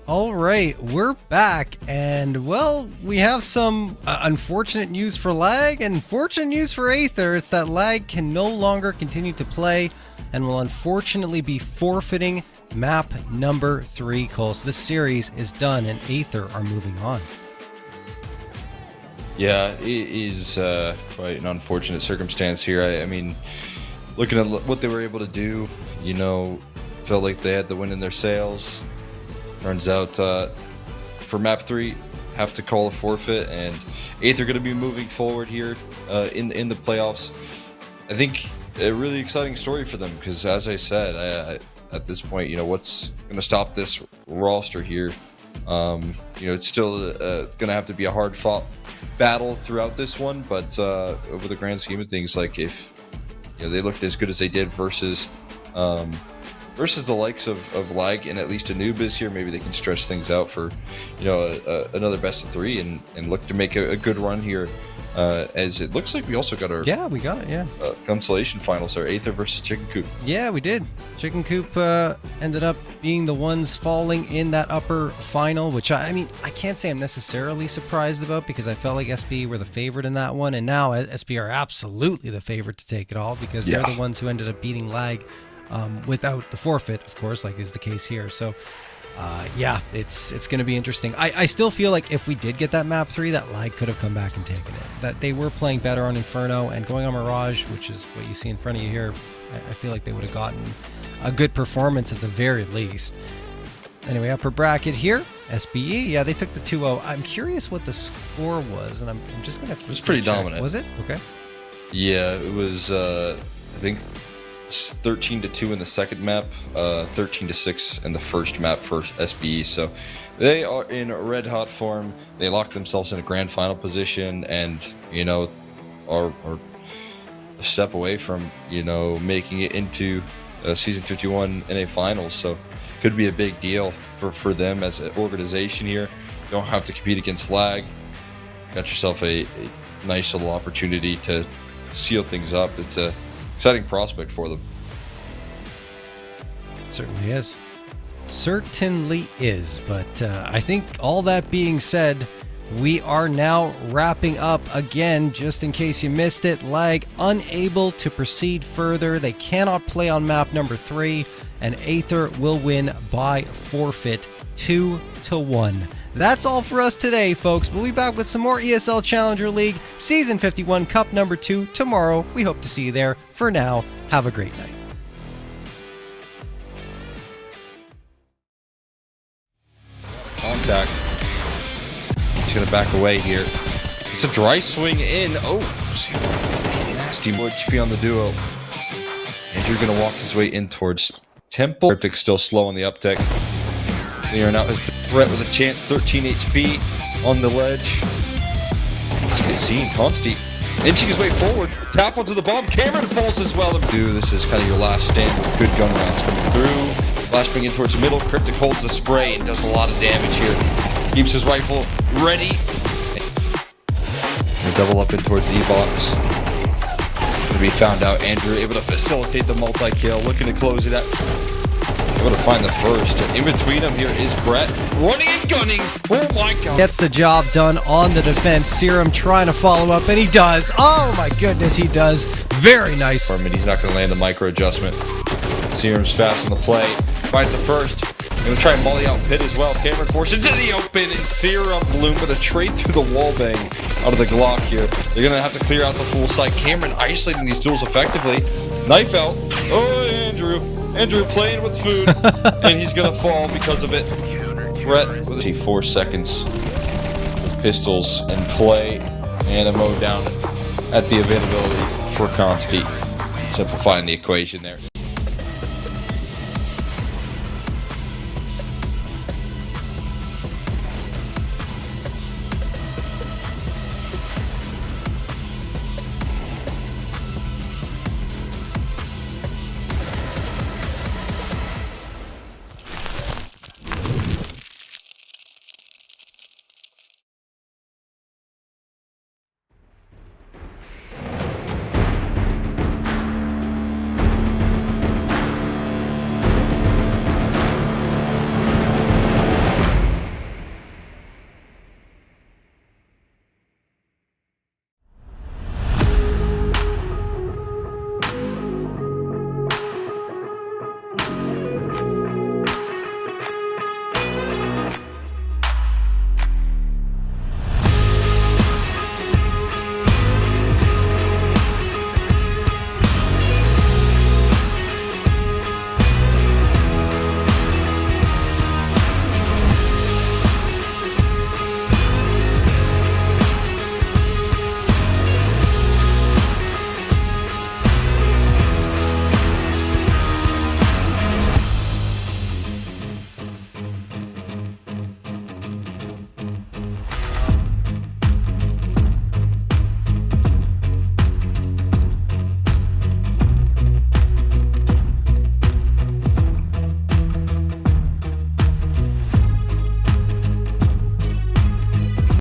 Speaker 2: All right, we're back, and well, we have some unfortunate news for Lag and fortunate news for Aether. It's that Lag can no longer continue to play and will unfortunately be forfeiting map number 3, Cole. So this series is done, and Aether are moving on.
Speaker 3: Yeah, it is quite an unfortunate circumstance here. I mean, looking at what they were able to do, you know, felt like they had the wind in their sails. Turns out for map 3, have to call a forfeit, and Aether going to be moving forward here in the playoffs. I think a really exciting story for them because, as I said, at this point, you know, what's going to stop this roster here? You know, it's still going to have to be a hard-fought battle throughout this one, but over the grand scheme of things, like if you know they looked as good as they did versus the likes of Lag and at least Anubis here, maybe they can stretch things out for, you know, another best of 3 and look to make a good run here. As it looks like we also got our consolation finals, our Aether versus Chicken Coop.
Speaker 2: Yeah, we did. Chicken Coop ended up being the ones falling in that upper final, which I mean, I can't say I'm necessarily surprised about because I felt like SB were the favorite in that one, and now SB are absolutely the favorite to take it all because they're the ones who ended up beating Lag without the forfeit, of course, like is the case here. So yeah, it's going to be interesting. I still feel like if we did get that map 3, that Lag could have come back and taken it. That they were playing better on Inferno and going on Mirage, which is what you see in front of you here. I feel like they would have gotten a good performance at the very least. Anyway, upper bracket here, SBE. Yeah, they took the 2-0. I'm curious what the score was, and I'm just going to... It
Speaker 3: was pretty dominant.
Speaker 2: Was it? Okay.
Speaker 3: Yeah, it was, I think... 13-2 in the second map, 13-6 in the first map for SBE. So they are in red hot form. They locked themselves in a grand final position, and you know are a step away from, you know, making it into season 51 NA finals. So could be a big deal for them as an organization here. Don't have to compete against Lag. Got yourself a nice little opportunity to seal things up. It's a exciting prospect for them.
Speaker 2: Certainly is. Certainly is. But I think all that being said, we are now wrapping up again. Just in case you missed it, Lag unable to proceed further. They cannot play on map number 3, and Aether will win by forfeit 2-1. That's all for us today, folks. We'll be back with some more ESL Challenger League Season 51 Cup number 2 tomorrow. We hope to see you there. For now, have a great night.
Speaker 3: Contact. He's going to back away here. It's a dry swing in. Oh, nasty HP on the duo. Andrew going to walk his way in towards Temple. Cryptic still slow on the uptick. Clearing out his threat with a chance. 13 HP on the ledge. Let's get seen. Consti inching his way forward. Tap onto the bomb. Cameron falls as well. This is kind of your last stand with good gun rounds coming through. Flashbang in towards the middle. Cryptic holds the spray and does a lot of damage here. Keeps his rifle ready. And double up in towards the E-box. Going to be found out. Andrew able to facilitate the multi-kill. Looking to close it out. Able to find the first. In between them here is Brett. Running and gunning. Oh my god.
Speaker 2: Gets the job done on the defense. Serum trying to follow up, and he does. Oh my goodness, he does. Very nice.
Speaker 3: He's not going to land a micro adjustment. Serum's fast on the play. Finds the first. Going to try and molly out Pit as well. Cameron forced into the open, and Serum Bloom with a trade through the wall bang out of the Glock here. They're going to have to clear out the full site. Cameron isolating these duels effectively. Knife out. Oh, Andrew playing with food, and he's going to fall because of it. Brett with 4 seconds. Pistols in play, and a mow down at the availability for Consti. Simplifying the equation there.